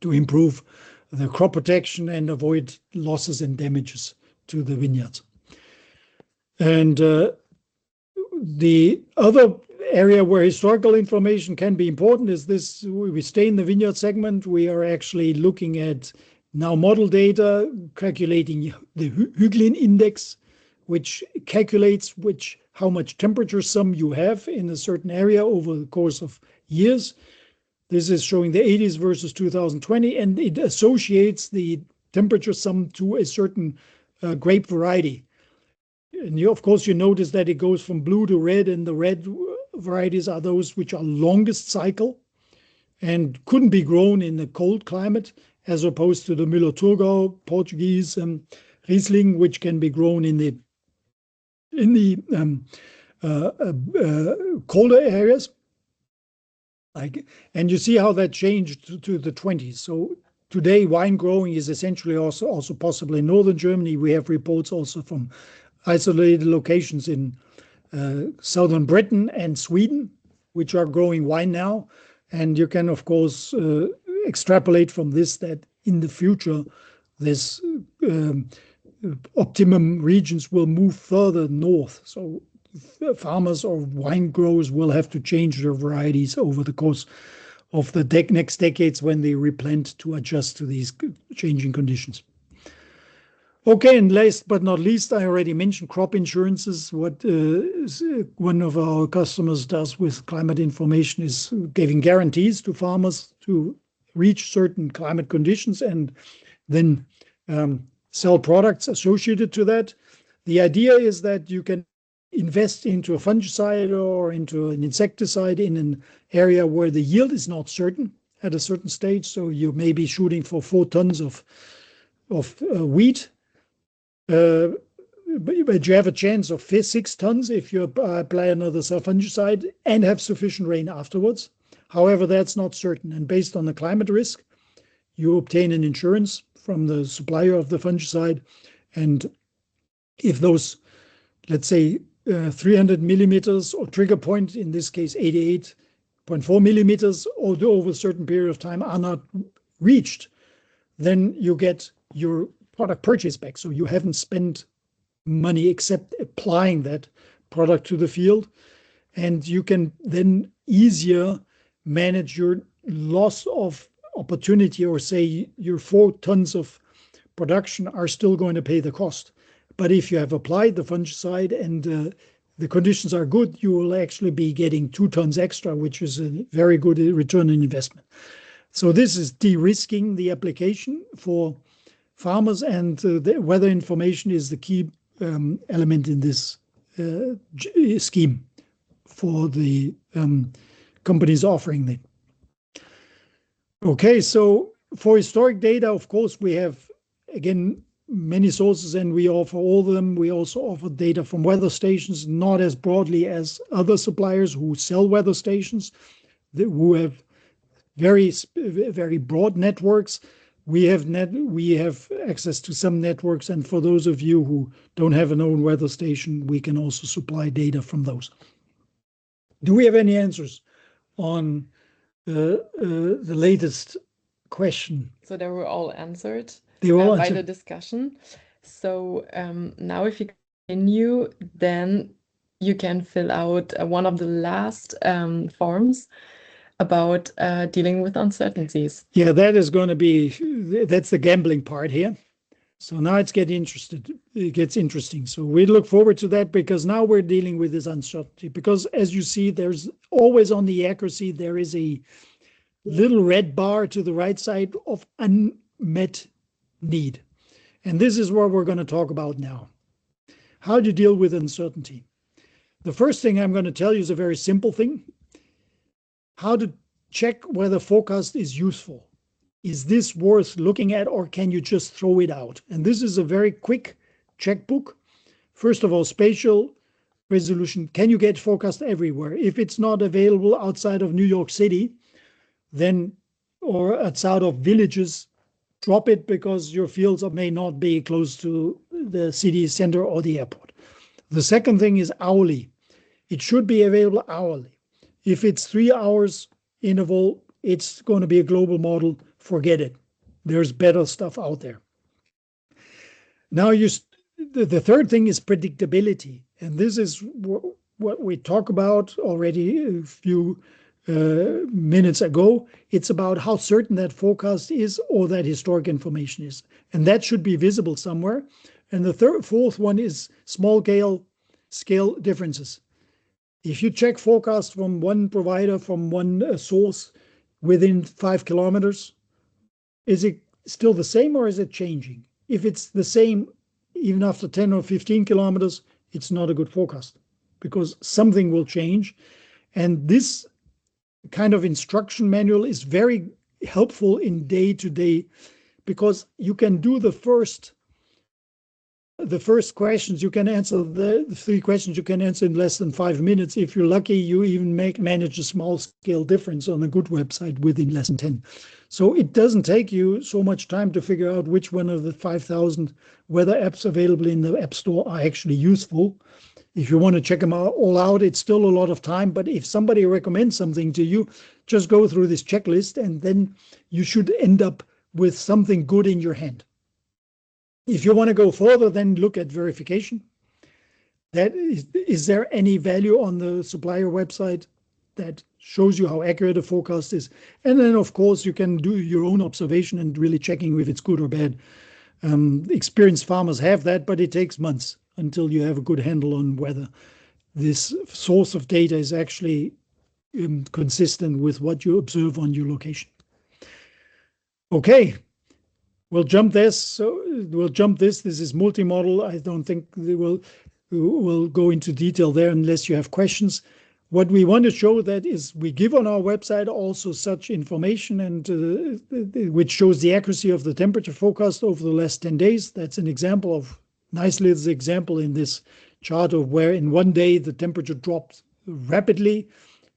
Speaker 1: the crop protection and avoid losses and damages to the vineyards. And the other area where historical information can be important is this. We stay in the vineyard segment. We are actually looking at now model data, calculating the Hügelin index, which calculates how much temperature sum you have in a certain area over the course of years. This is showing the 80s versus 2020, and it associates the temperature sum to a certain grape variety. And of course, you notice that it goes from blue to red, and the red varieties are those which are longest cycle and couldn't be grown in a cold climate, as opposed to the Müller-Thurgau Portuguese Riesling, which can be grown in the colder areas. And you see how that changed to the 20s. So today, wine growing is essentially also possible in northern Germany. We have reports also from isolated locations in southern Britain and Sweden, which are growing wine now. And you can, of course, extrapolate from this that in the future, this optimum regions will move further north. So farmers or wine growers will have to change their varieties over the course of the next decades when they replant to adjust to these changing conditions. Okay, and last but not least, I already mentioned crop insurances. What one of our customers does with climate information is giving guarantees to farmers to reach certain climate conditions and then sell products associated to that. The idea is that you can invest into a fungicide or into an insecticide in an area where the yield is not certain at a certain stage. So you may be shooting for 4 tons of wheat, but you have a chance of 6 tons if you apply another fungicide and have sufficient rain afterwards. However, that's not certain. And based on the climate risk, you obtain an insurance from the supplier of the fungicide. And if those, let's say, 300 millimeters or trigger point, in this case 88.4 millimeters, over a certain period of time are not reached, then you get your product purchase back. So you haven't spent money except applying that product to the field. And you can then easier manage your loss of opportunity, or say your 4 tons of production are still going to pay the cost. But if you have applied the fungicide and the conditions are good, you will actually be getting 2 tons extra, which is a very good return on investment. So this is de-risking the application for farmers, and the weather information is the key element in this scheme for the companies offering it. Okay, so for historic data, of course, we have, again, many sources, and we offer all of them. We also offer data from weather stations, not as broadly as other suppliers who sell weather stations, who have very broad networks. We have access to some networks, and for those of you who don't have an own weather station, we can also supply data from those. Do we have any answers on the latest question?
Speaker 2: So they were all answered.
Speaker 1: They were all
Speaker 2: by
Speaker 1: answered.
Speaker 2: the discussion. So now if you continue, then you can fill out one of the last forms. about dealing with uncertainties.
Speaker 1: Yeah, that is going to be, that's the gambling part here. So now it gets interesting. So we look forward to that because now we're dealing with this uncertainty. Because as you see, there's always on the accuracy, there is a little red bar to the right side of unmet need. And this is what we're going to talk about now. How do you deal with uncertainty? The first thing I'm going to tell you is a very simple thing. How to check whether forecast is useful. Is this worth looking at, or can you just throw it out? And this is a very quick checkbook. First of all, spatial resolution. Can you get forecast everywhere? If it's not available outside of New York City, then, or outside of villages, drop it because your fields may not be close to the city center or the airport. The second thing is hourly. It should be available hourly. If it's 3 hours interval, it's going to be a global model. Forget it. There's better stuff out there. Now, the third thing is predictability. And this is what we talked about already a few minutes ago. It's about how certain that forecast is or that historic information is. And that should be visible somewhere. And the fourth one is small scale differences. If you check forecast from one provider, from one source within 5 kilometers, is it still the same or is it changing? If it's the same, even after 10 or 15 kilometers, it's not a good forecast because something will change. And this kind of instruction manual is very helpful in day-to-day because you can do the first questions, you can answer the 3 questions you can answer in less than 5 minutes. If you're lucky, you even manage a small scale difference on a good website within less than 10. So it doesn't take you so much time to figure out which one of the 5,000 weather apps available in the App Store are actually useful. If you want to check them all out, it's still a lot of time. But if somebody recommends something to you, just go through this checklist and then you should end up with something good in your hand. If you want to go further, then look at verification. That is there any value on the supplier website that shows you how accurate a forecast is? And then, of course, you can do your own observation and really checking if it's good or bad. Experienced farmers have that, but it takes months until you have a good handle on whether this source of data is actually consistent with what you observe on your location. Okay. We'll jump this. So we'll jump this. This is multi-model. I don't think we'll go into detail there unless you have questions. What we want to show that is we give on our website also such information and which shows the accuracy of the temperature forecast over the last 10 days. That's an example of nice little example in this chart of where in one day the temperature dropped rapidly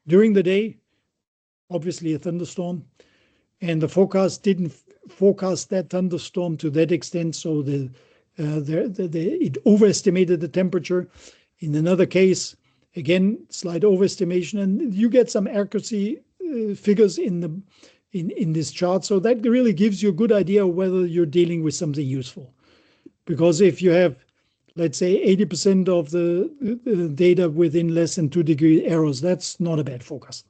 Speaker 1: during the day, obviously a thunderstorm, and the forecast didn't forecast that thunderstorm to that extent, so it overestimated the temperature. In another case, again, slight overestimation, and you get some accuracy figures in this chart. So that really gives you a good idea of whether you're dealing with something useful. Because if you have, let's say, 80% of the data within less than 2-degree errors, that's not a bad forecast.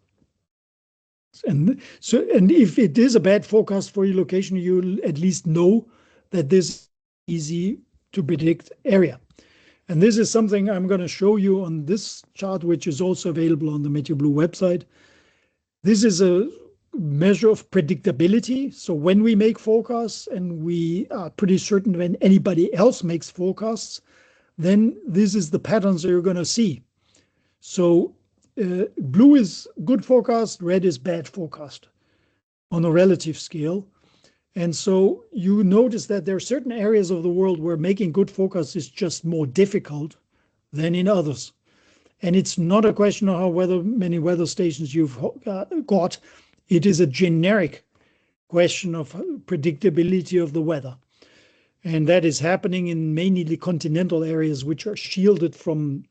Speaker 1: And if it is a bad forecast for your location, you'll at least know that this is easy to predict area. And this is something I'm going to show you on this chart, which is also available on the meteoblue website. This is a measure of predictability. So when we make forecasts and we are pretty certain when anybody else makes forecasts, then this is the patterns that you're going to see. So blue is good forecast, red is bad forecast on a relative scale. And so you notice that there are certain areas of the world where making good forecasts is just more difficult than in others. And it's not a question of how many weather stations you've got. It is a generic question of predictability of the weather. And that is happening in mainly the continental areas, which are shielded from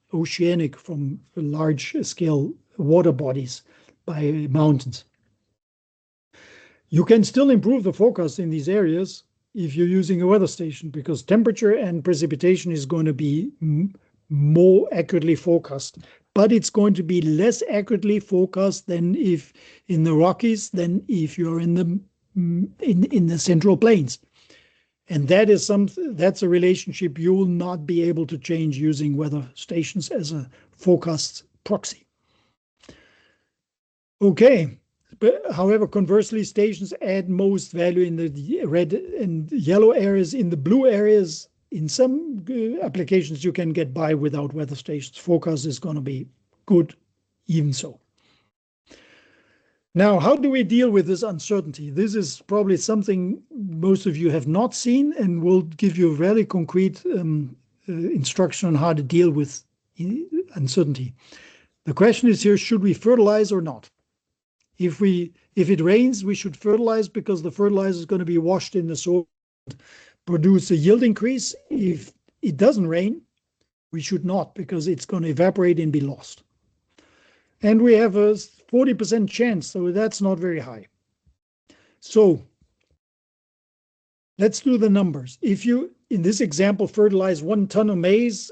Speaker 1: large-scale water bodies by mountains. You can still improve the forecast in these areas if you're using a weather station, because temperature and precipitation is going to be more accurately forecast but it's going to be less accurately forecast than if in the Rockies than if you're in the Central Plains. And that's a relationship you will not be able to change using weather stations as a forecast proxy. Okay, but however, conversely, stations add most value in the red and yellow areas. In the blue areas, in some applications, you can get by without weather stations. Forecast is going to be good even so. Now, how do we deal with this uncertainty? This is probably something most of you have not seen, and will give you a very concrete instruction on how to deal with uncertainty. The question is here, should we fertilize or not? If it rains, we should fertilize because the fertilizer is going to be washed in the soil, produce a yield increase. If it doesn't rain, we should not, because it's going to evaporate and be lost. And we have a 40% chance, so that's not very high. So let's do the numbers. If you, in this example, fertilize 1 ton of maize,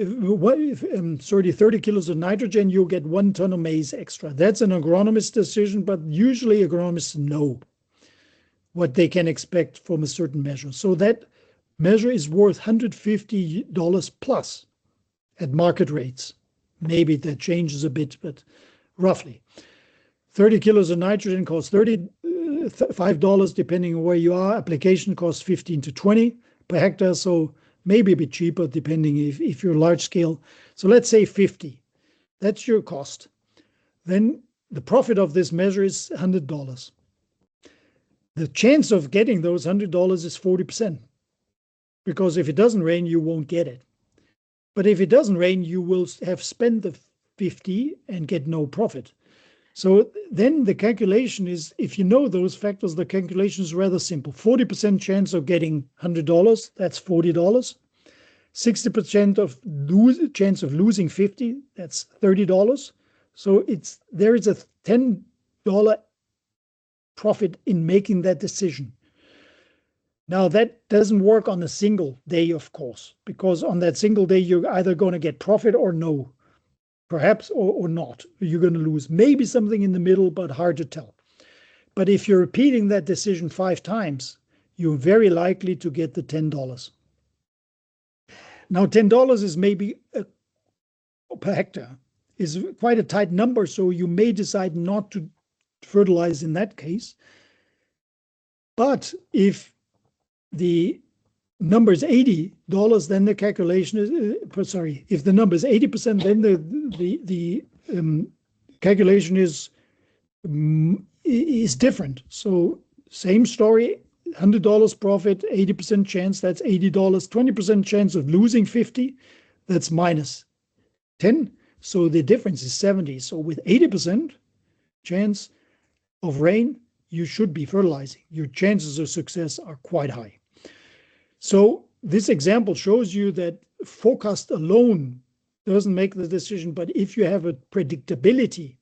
Speaker 1: 30 kilos of nitrogen, you'll get 1 ton of maize extra. That's an agronomist decision, but usually agronomists know what they can expect from a certain measure. So that measure is worth $150 plus at market rates. Maybe that changes a bit, but roughly. 30 kilos of nitrogen costs $35 depending on where you are. Application costs 15 to 20 per hectare, so maybe a bit cheaper depending if you're large scale. So let's say 50. That's your cost. Then the profit of this measure is $100. The chance of getting those $100 is 40%, because if it doesn't rain, you won't get it. But if it doesn't rain, you will have spent the 50 and get no profit. So then the calculation is, if you know those factors, the calculation is rather simple. 40% chance of getting $100, that's $40. 60% of chance of losing 50, that's $30. So there is a $10 profit in making that decision. Now, that doesn't work on a single day, of course, because on that single day, you're either going to get profit or no, perhaps, or not. You're going to lose maybe something in the middle, but hard to tell. But if you're repeating that decision 5 times, you're very likely to get the $10. Now, $10 is maybe per hectare, is quite a tight number, so you may decide not to fertilize in that case. But if the number is $80, then the calculation is, if the number is 80%, then the calculation is different. So same story, $100 profit, 80% chance, that's $80. 20% chance of losing 50, that's minus 10. So the difference is 70. So with 80% chance of rain, you should be fertilizing. Your chances of success are quite high. So this example shows you that forecast alone doesn't make the decision, but if you have a predictability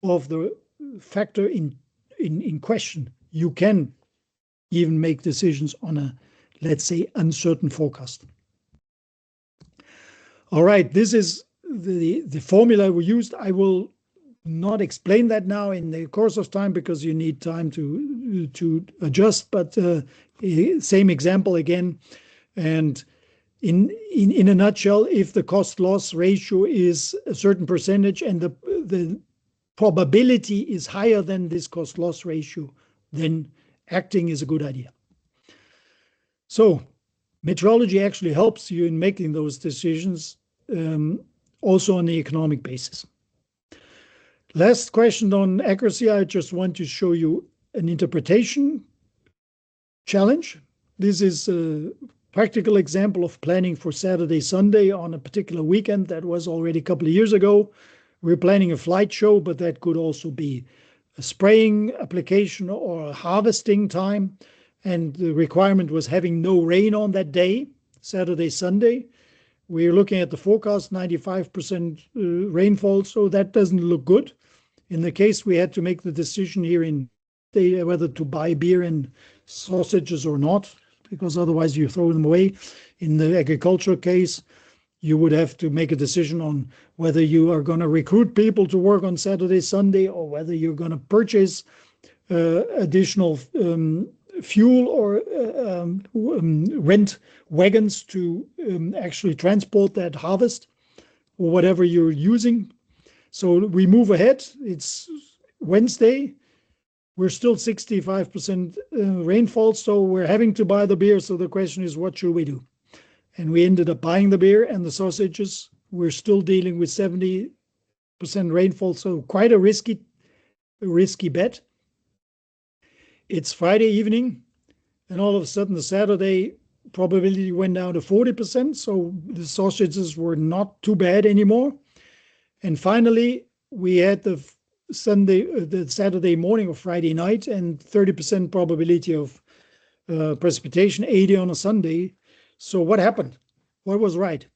Speaker 1: of the factor in question, you can even make decisions on a, let's say, uncertain forecast. All right, this is the formula we used. I will not explain that now in the course of time because you need time to adjust, but same example again. And in a nutshell, if the cost-loss ratio is a certain percentage and the probability is higher than this cost-loss ratio, then acting is a good idea. So meteorology actually helps you in making those decisions, also on the economic basis. Last question on accuracy, I just want to show you an interpretation challenge. This is a practical example of planning for Saturday, Sunday on a particular weekend. That was already a couple of years ago. We're planning a flight show, but that could also be a spraying application or a harvesting time. And the requirement was having no rain on that day, Saturday, Sunday. We're looking at the forecast, 95% rainfall, so that doesn't look good. In the case, we had to make the decision here in whether to buy beer and sausages or not, because otherwise you throw them away. In the agricultural case, you would have to make a decision on whether you are going to recruit people to work on Saturday, Sunday, or whether you're going to purchase additional fuel or rent wagons to actually transport that harvest or whatever you're using. So we move ahead. It's Wednesday. We're still 65% rainfall, so we're having to buy the beer. So the question is, what should we do? And we ended up buying the beer and the sausages. We're still dealing with 70% rainfall, so quite a risky bet. It's Friday evening, and all of a sudden the Saturday probability went down to 40%, so the sausages were not too bad anymore. And finally, we had the Saturday morning or Friday night, and 30% probability of precipitation, 80 on a Sunday. So what happened? What was right?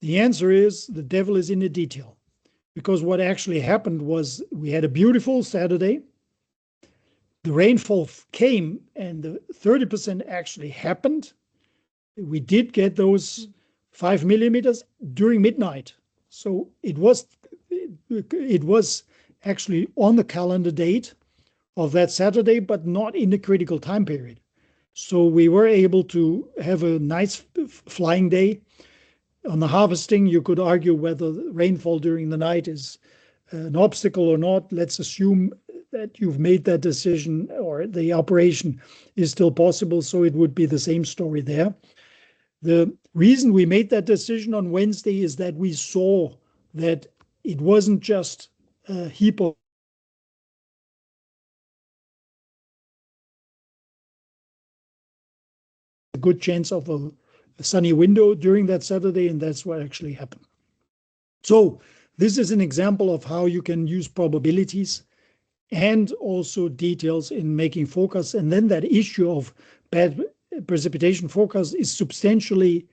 Speaker 1: The answer is the devil is in the detail, because what actually happened was we had a beautiful Saturday. The rainfall came and the 30% actually happened. We did get those 5 millimeters during midnight. So it was actually on the calendar date of that Saturday, but not in the critical time period. So we were able to have a nice flying day. On the harvesting, you could argue whether rainfall during the night is an obstacle or not. Let's assume that you've made that decision or the operation is still possible, so it would be the same story there. The reason we made that decision on Wednesday is that we saw that it wasn't just a heap of a good chance of a sunny window during that Saturday, and that's what actually happened. So this is an example of how you can use probabilities and also details in making forecasts. And then that issue of bad precipitation forecast is substantially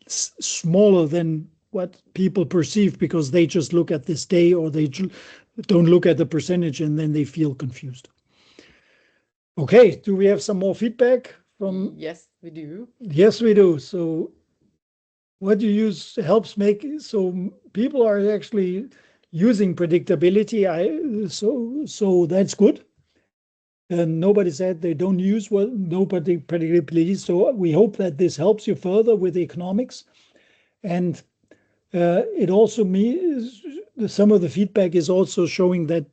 Speaker 1: smaller than what people perceive, because they just look at this day or they don't look at the percentage and then they feel confused. Okay, do we have some more feedback from?
Speaker 2: Yes, we do.
Speaker 1: Yes, we do. So what you use helps make, so people are actually using predictability. So that's good. And nobody said they don't use nobody predictability. So we hope that this helps you further with economics. And it also means some of the feedback is also showing that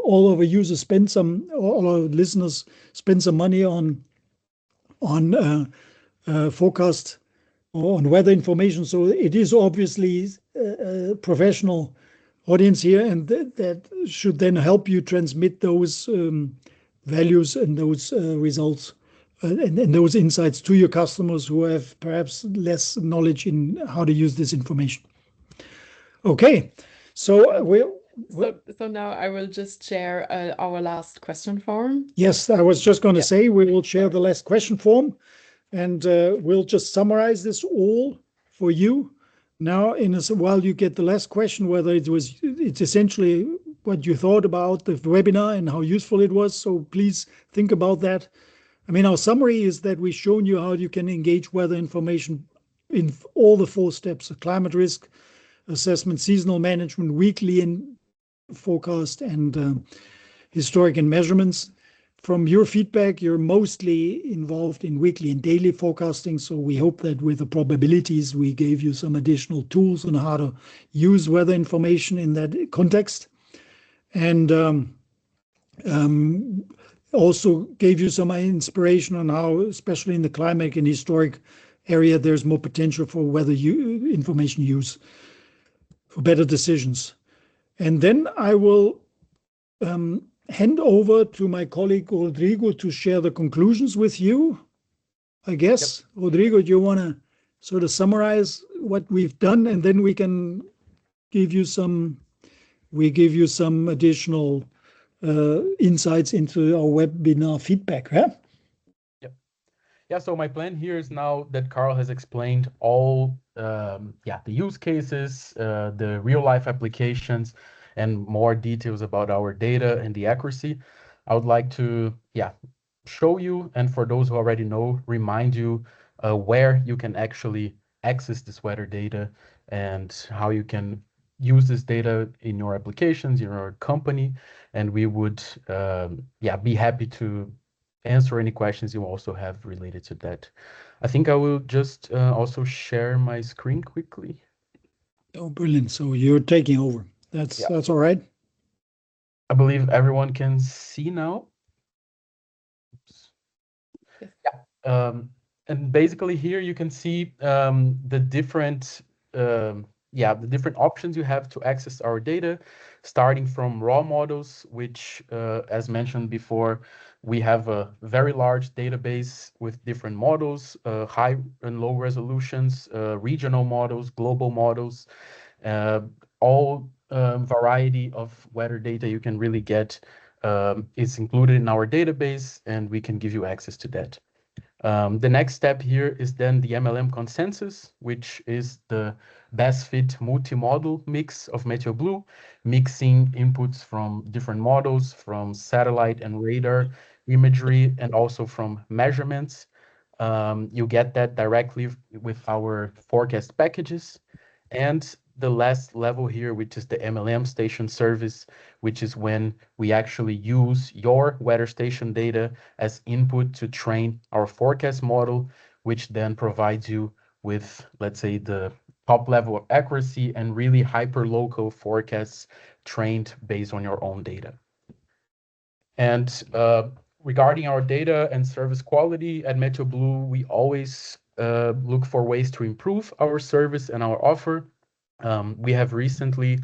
Speaker 1: all of our users all our listeners spend some money on forecast or on weather information. So it is obviously a professional audience here, and that should then help you transmit those values and those results and those insights to your customers who have perhaps less knowledge in how to use this information. Okay, so
Speaker 2: So now I will just share our last question form.
Speaker 1: Yes, I was just going to say we will share the last question form, and we'll just summarize this all for you. Now, while you get the last question, whether it's essentially what you thought about the webinar and how useful it was. So please think about that. I mean, our summary is that we've shown you how you can engage weather information in all the 4 steps: climate risk assessment, seasonal management, weekly and forecast, and historic and measurements. From your feedback, you're mostly involved in weekly and daily forecasting. So we hope that with the probabilities, we gave you some additional tools on how to use weather information in that context. And also gave you some inspiration on how, especially in the climate and historic area, there's more potential for weather information use for better decisions. And then I will hand over to my colleague Rodrigo to share the conclusions with you, I guess. Yep. Rodrigo, do you want to sort of summarize what we've done, and then we can give you some additional insights into our webinar feedback, huh?
Speaker 3: Yep. Yeah, so my plan here is, now that Carl has explained all the use cases, the real life applications, and more details about our data and the accuracy, I would like to show you, and for those who already know, remind you where you can actually access this weather data and how you can use this data in your applications, in your company. And we would be happy to answer any questions you also have related to that. I think I will just also share my screen quickly.
Speaker 1: Oh, brilliant. So you're taking over. That's all right.
Speaker 3: I believe everyone can see now. Oops. Yeah. And basically here you can see the different the different options you have to access our data, starting from raw models, which as mentioned before, we have a very large database with different models, high and low resolutions, regional models, global models, all variety of weather data you can really get is included in our database, and we can give you access to that. The next step here is then the MLM consensus, which is the best fit multi-model mix of meteoblue, mixing inputs from different models, from satellite and radar imagery, and also from measurements. You get that directly with our forecast packages. And the last level here, which is the MLM station service, which is when we actually use your weather station data as input to train our forecast model, which then provides you with, let's say, the top level of accuracy and really hyper-local forecasts trained based on your own data. And regarding our data and service quality at meteoblue, we always look for ways to improve our service and our offer. We have recently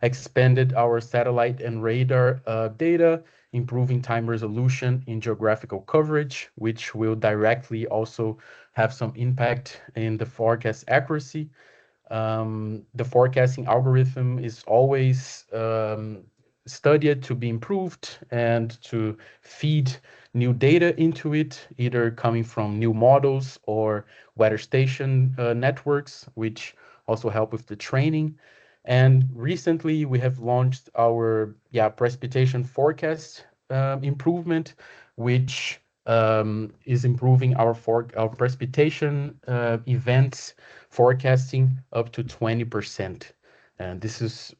Speaker 3: expanded our satellite and radar data, improving time resolution in geographical coverage, which will directly also have some impact in the forecast accuracy. The forecasting algorithm is always studied to be improved and to feed new data into it, either coming from new models or weather station networks, which also help with the training. And recently we have launched our precipitation forecast improvement, which is improving our precipitation events forecasting up to 20%. And this is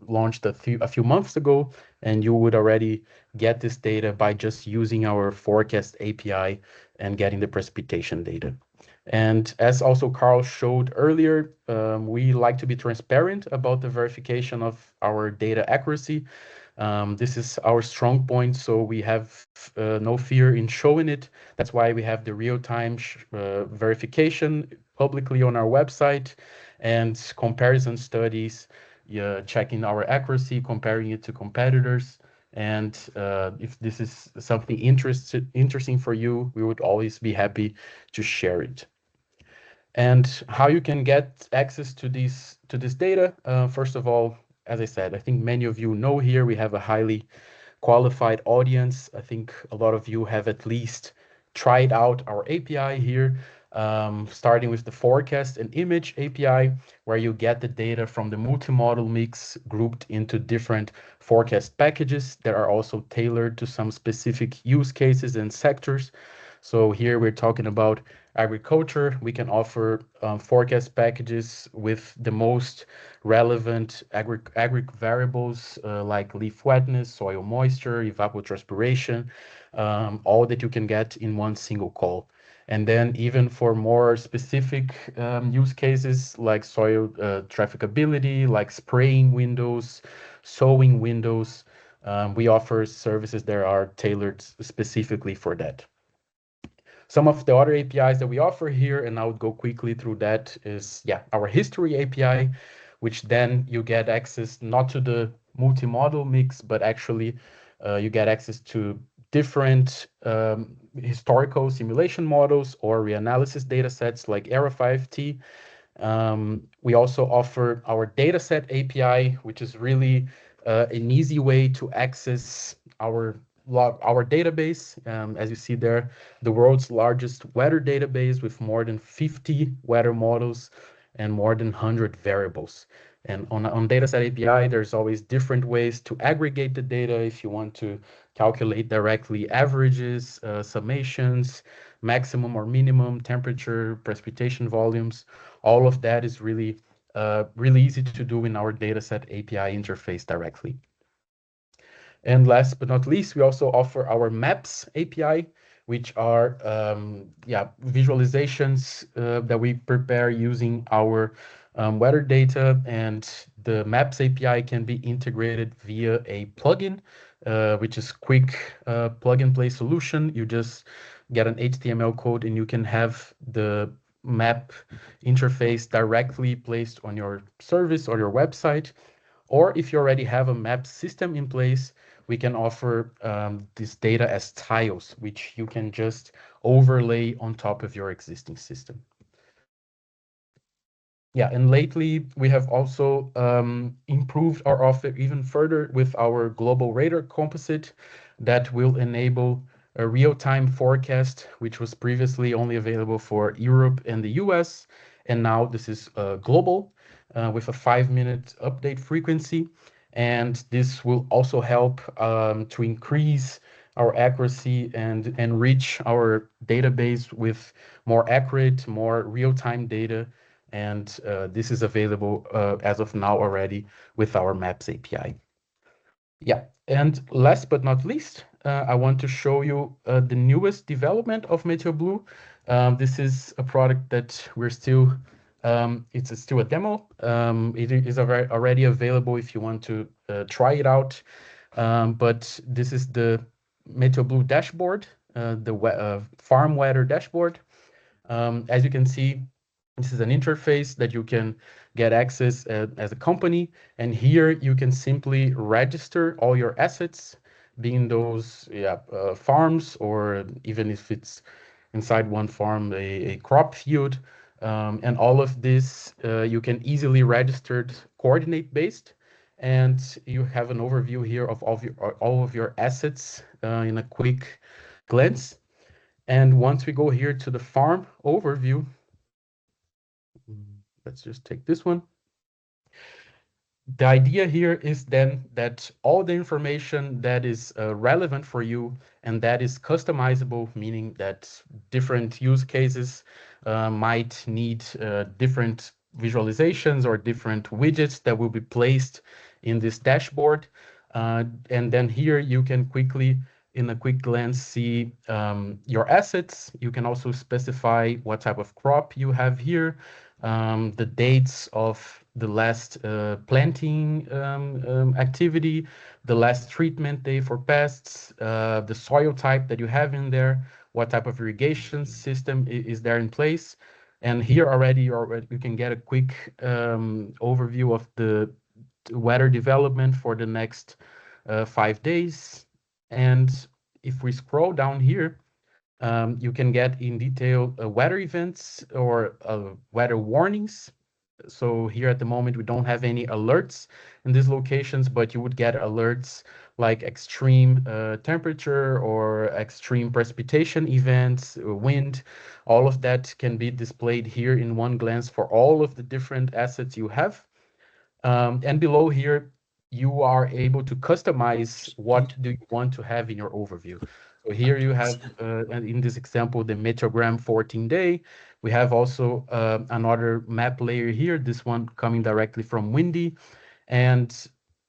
Speaker 3: launched a few months ago, and you would already get this data by just using our forecast API and getting the precipitation data. And as also Carl showed earlier, we like to be transparent about the verification of our data accuracy. This is our strong point, so we have no fear in showing it. That's why we have the real-time verification publicly on our website and comparison studies, checking our accuracy, comparing it to competitors. And if this is something interesting for you, we would always be happy to share it. And how you can get access to this data, first of all, as I said, I think many of you know here we have a highly qualified audience. I think a lot of you have at least tried out our API here, starting with the forecast and image API, where you get the data from the multi-model mix grouped into different forecast packages that are also tailored to some specific use cases and sectors. So here we're talking about agriculture. We can offer forecast packages with the most relevant agri variables like leaf wetness, soil moisture, evapotranspiration, all that you can get in one single call. And then even for more specific use cases like soil trafficability, like spraying windows, sowing windows, we offer services that are tailored specifically for that. Some of the other APIs that we offer here, and I would go quickly through that, is our history API, which then you get access not to the multi-model mix, but actually you get access to different historical simulation models or reanalysis data sets like ERA5T. We also offer our dataset API, which is really an easy way to access our database. As you see there, the world's largest weather database with more than 50 weather models and more than 100 variables. And on Dataset API, there's always different ways to aggregate the data if you want to calculate directly averages, summations, maximum or minimum temperature, precipitation volumes. All of that is really easy to do in our Dataset API interface directly. And last but not least, we also offer our Maps API, which are visualizations that we prepare using our weather data. And the Maps API can be integrated via a plugin, which is quick plug and play solution. You just get an HTML code and you can have the map interface directly placed on your service or your website. Or if you already have a map system in place, we can offer this data as tiles, which you can just overlay on top of your existing system. Yeah, and lately we have also improved our offer even further with our global radar composite that will enable a real-time forecast, which was previously only available for Europe and the US. And now this is global with a 5-minute update frequency. And this will also help to increase our accuracy and enrich our database with more accurate, more real-time data. And this is available as of now already with our Maps API. Yeah, and last but not least, I want to show you the newest development of meteoblue. This is a product that we're still, it's still a demo. It is already available if you want to try it out. But this is the meteoblue dashboard, the farm weather dashboard. As you can see, this is an interface that you can get access as a company. And here you can simply register all your assets, being those farms, or even if it's inside one farm, a crop field. And all of this, you can easily register coordinate based. And you have an overview here of all of your assets in a quick glance. And once we go here to the farm overview, let's just take this one. The idea here is then that all the information that is relevant for you and that is customizable, meaning that different use cases might need different visualizations or different widgets that will be placed in this dashboard. And then here you can quickly, in a quick glance, see your assets. You can also specify what type of crop you have here, the dates of the last planting activity, the last treatment day for pests, the soil type that you have in there, what type of irrigation system is there in place. And here already you can get a quick overview of the weather development for the next 5 days. And if we scroll down here, you can get in detail weather events or weather warnings. So here at the moment, we don't have any alerts in these locations, but you would get alerts like extreme temperature or extreme precipitation events, wind. All of that can be displayed here in one glance for all of the different assets you have. And below here, you are able to customize what do you want to have in your overview. So here you have, in this example, the meteogram 14-day. We have also another map layer here, this one coming directly from Windy. And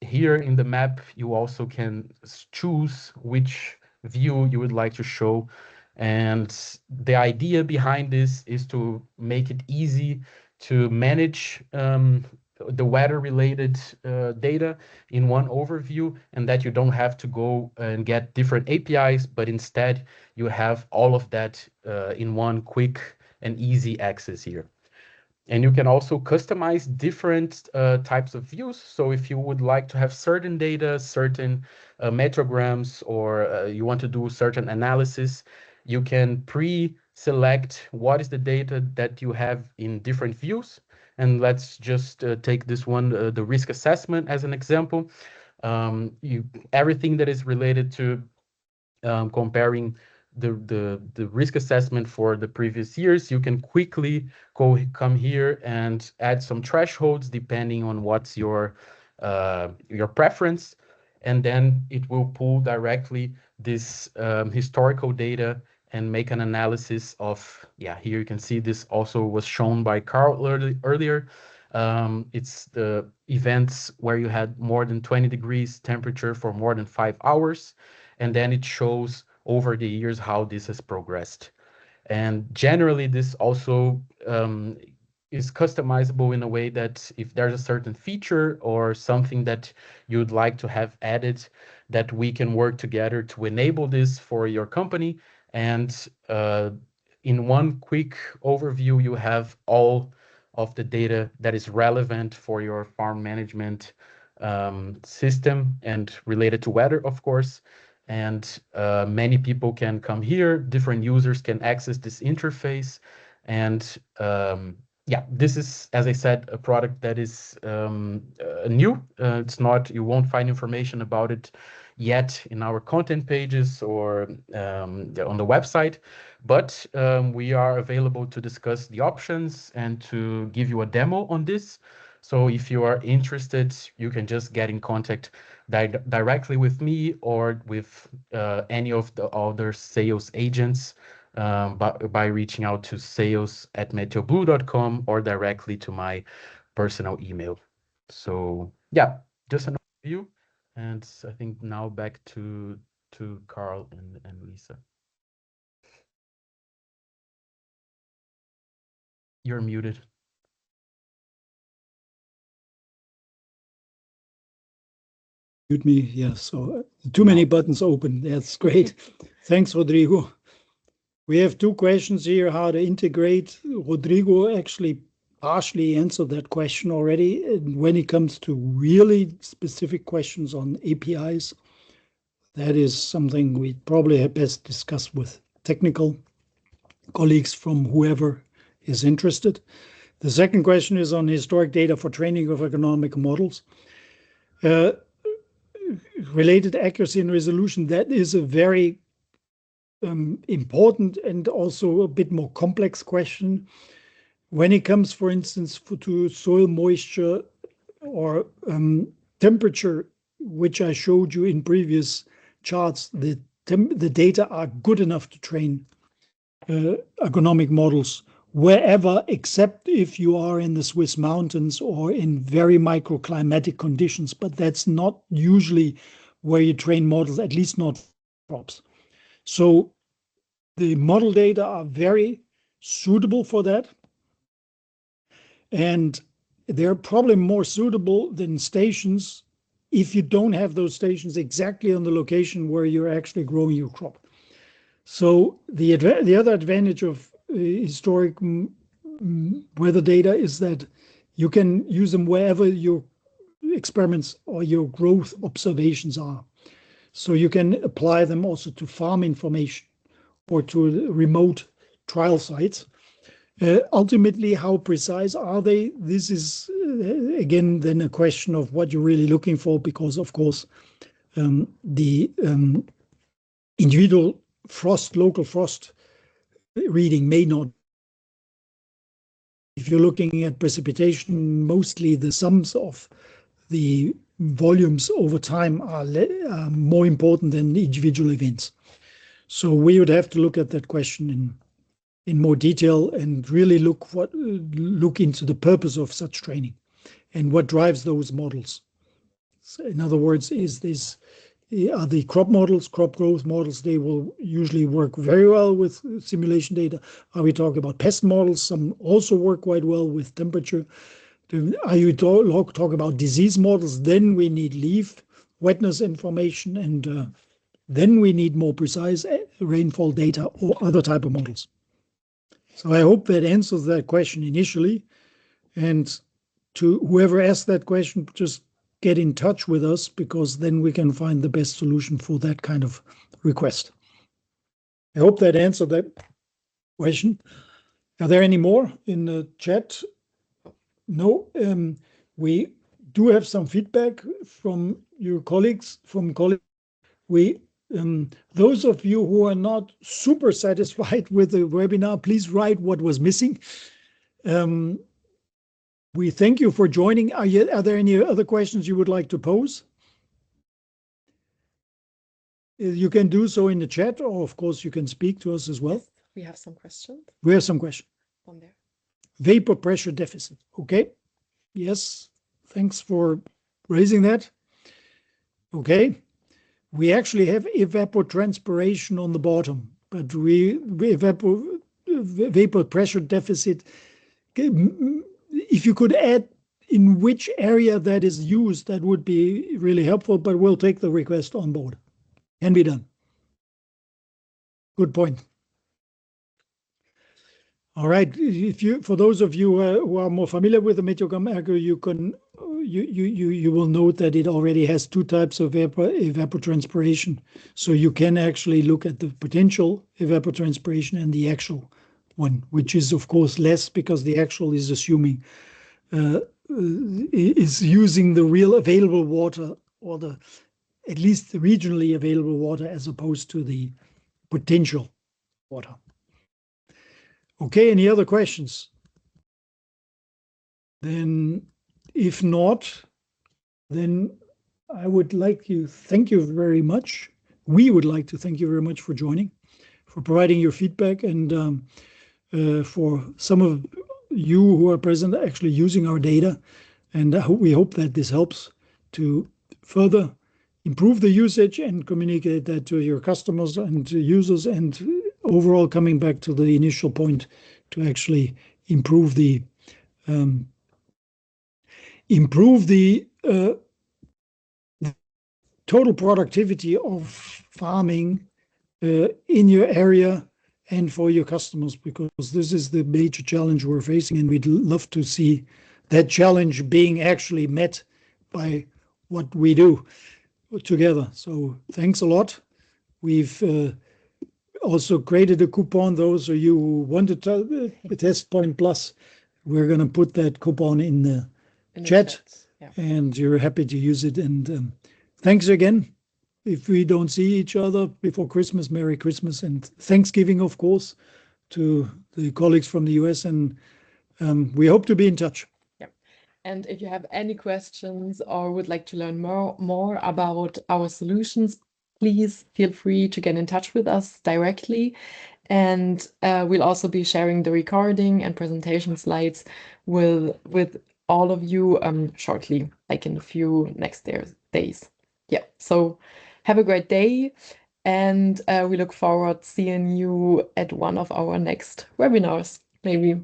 Speaker 3: here in the map, you also can choose which view you would like to show. And the idea behind this is to make it easy to manage the weather-related data in one overview, and that you don't have to go and get different APIs, but instead you have all of that in one quick and easy access here. And you can also customize different types of views. So if you would like to have certain data, certain metrograms, or you want to do certain analysis, you can pre-select what is the data that you have in different views. And let's just take this one, the risk assessment as an example. Everything that is related to comparing the risk assessment for the previous years, you can quickly come here and add some thresholds depending on what's your preference, and then it will pull directly this historical data and make an analysis of, yeah, here you can see this also was shown by Carl earlier. It's the events where you had more than 20 degrees temperature for more than 5 hours, and then it shows over the years how this has progressed. And generally, this also is customizable in a way that if there's a certain feature or something that you'd like to have added, that we can work together to enable this for your company. And in one quick overview, you have all of the data that is relevant for your farm management system and related to weather, of course. And many people can come here, different users can access this interface. And yeah, this is, as I said, a product that is new. It's not, you won't find information about it yet in our content pages or on the website, but we are available to discuss the options and to give you a demo on this. So if you are interested, you can just get in contact directly with me or with any of the other sales agents by reaching out to sales@meteoblue.com or directly to my personal email. So yeah, just an overview. And I think now back to Carl and Lisa. You're muted.
Speaker 1: Mute me, yeah. So too many buttons open. That's great. Thanks, Rodrigo. We have two questions here, how to integrate. Rodrigo actually partially answered that question already. And when it comes to really specific questions on APIs, that is something we probably had best discuss with technical colleagues from whoever is interested. The second question is on historic data for training of economic models. Related accuracy and resolution, that is a very important and also a bit more complex question. When it comes, for instance, to soil moisture or temperature, which I showed you in previous charts, the data are good enough to train agronomic models wherever, except if you are in the Swiss mountains or in very microclimatic conditions, but that's not usually where you train models, at least not crops. So the model data are very suitable for that. And they're probably more suitable than stations if you don't have those stations exactly on the location where you're actually growing your crop. So the other advantage of historic weather data is that you can use them wherever your experiments or your growth observations are. So you can apply them also to farm information or to remote trial sites. Ultimately, how precise are they? This is, again, then a question of what you're really looking for, because, of course, the individual local frost reading may not. If you're looking at precipitation, mostly the sums of the volumes over time are more important than individual events. So we would have to look at that question in more detail and really look into the purpose of such training and what drives those models. So in other words, are the crop models, crop growth models, they will usually work very well with simulation data. Are we talking about pest models? Some also work quite well with temperature. Are you talk about disease models? Then we need leaf wetness information, and then we need more precise rainfall data or other type of models. So I hope that answers that question initially. And to whoever asked that question, just get in touch with us, because then we can find the best solution for that kind of request. I hope that answered that question. Are there any more in the chat? No. We do have some feedback from your colleagues. We Those of you who are not super satisfied with the webinar, please write what was missing. We thank you for joining. Are there any other questions you would like to pose? You can do so in the chat, or of course you can speak to us as well.
Speaker 2: Yes, we have some questions
Speaker 1: We have some questions.
Speaker 2: on there.
Speaker 1: Vapor pressure deficit. Okay. Yes. Thanks for raising that. Okay. We actually have evapotranspiration on the bottom, but vapor pressure deficit. If you could add in which area that is used, that would be really helpful, but we'll take the request on board. Can be done. Good point. All right. For those of you who are more familiar with the meteogram ergo, you will note that it already has two types of evapotranspiration. So you can actually look at the potential evapotranspiration and the actual one, which is of course less because the actual is assuming is using the real available water, or the at least the regionally available water, as opposed to the potential water. Okay, any other questions? Then if not, then I would like to thank you very much. We would like to thank you very much for joining, for providing your feedback, and for some of you who are present actually using our data. And we hope that this helps to further improve the usage and communicate that to your customers and to users, and overall coming back to the initial point, to actually improve the total productivity of farming in your area and for your customers, because this is the major challenge we're facing, and we'd love to see that challenge being actually met by what we do together. So thanks a lot. We've also created a coupon. Those of you who wanted to test Point Plus, we're going to put that coupon in the chat.
Speaker 2: Yeah.
Speaker 1: And you're happy to use it. And thanks again. If we don't see each other before Christmas, Merry Christmas and Thanksgiving, of course, to the colleagues from the US. And we hope to be in touch.
Speaker 2: Yeah. And if you have any questions or would like to learn more about our solutions, please feel free to get in touch with us directly. And we'll also be sharing the recording and presentation slides with all of you shortly, like in a few next days. Yeah, so have a great day, and we look forward to seeing you at one of our next webinars, maybe.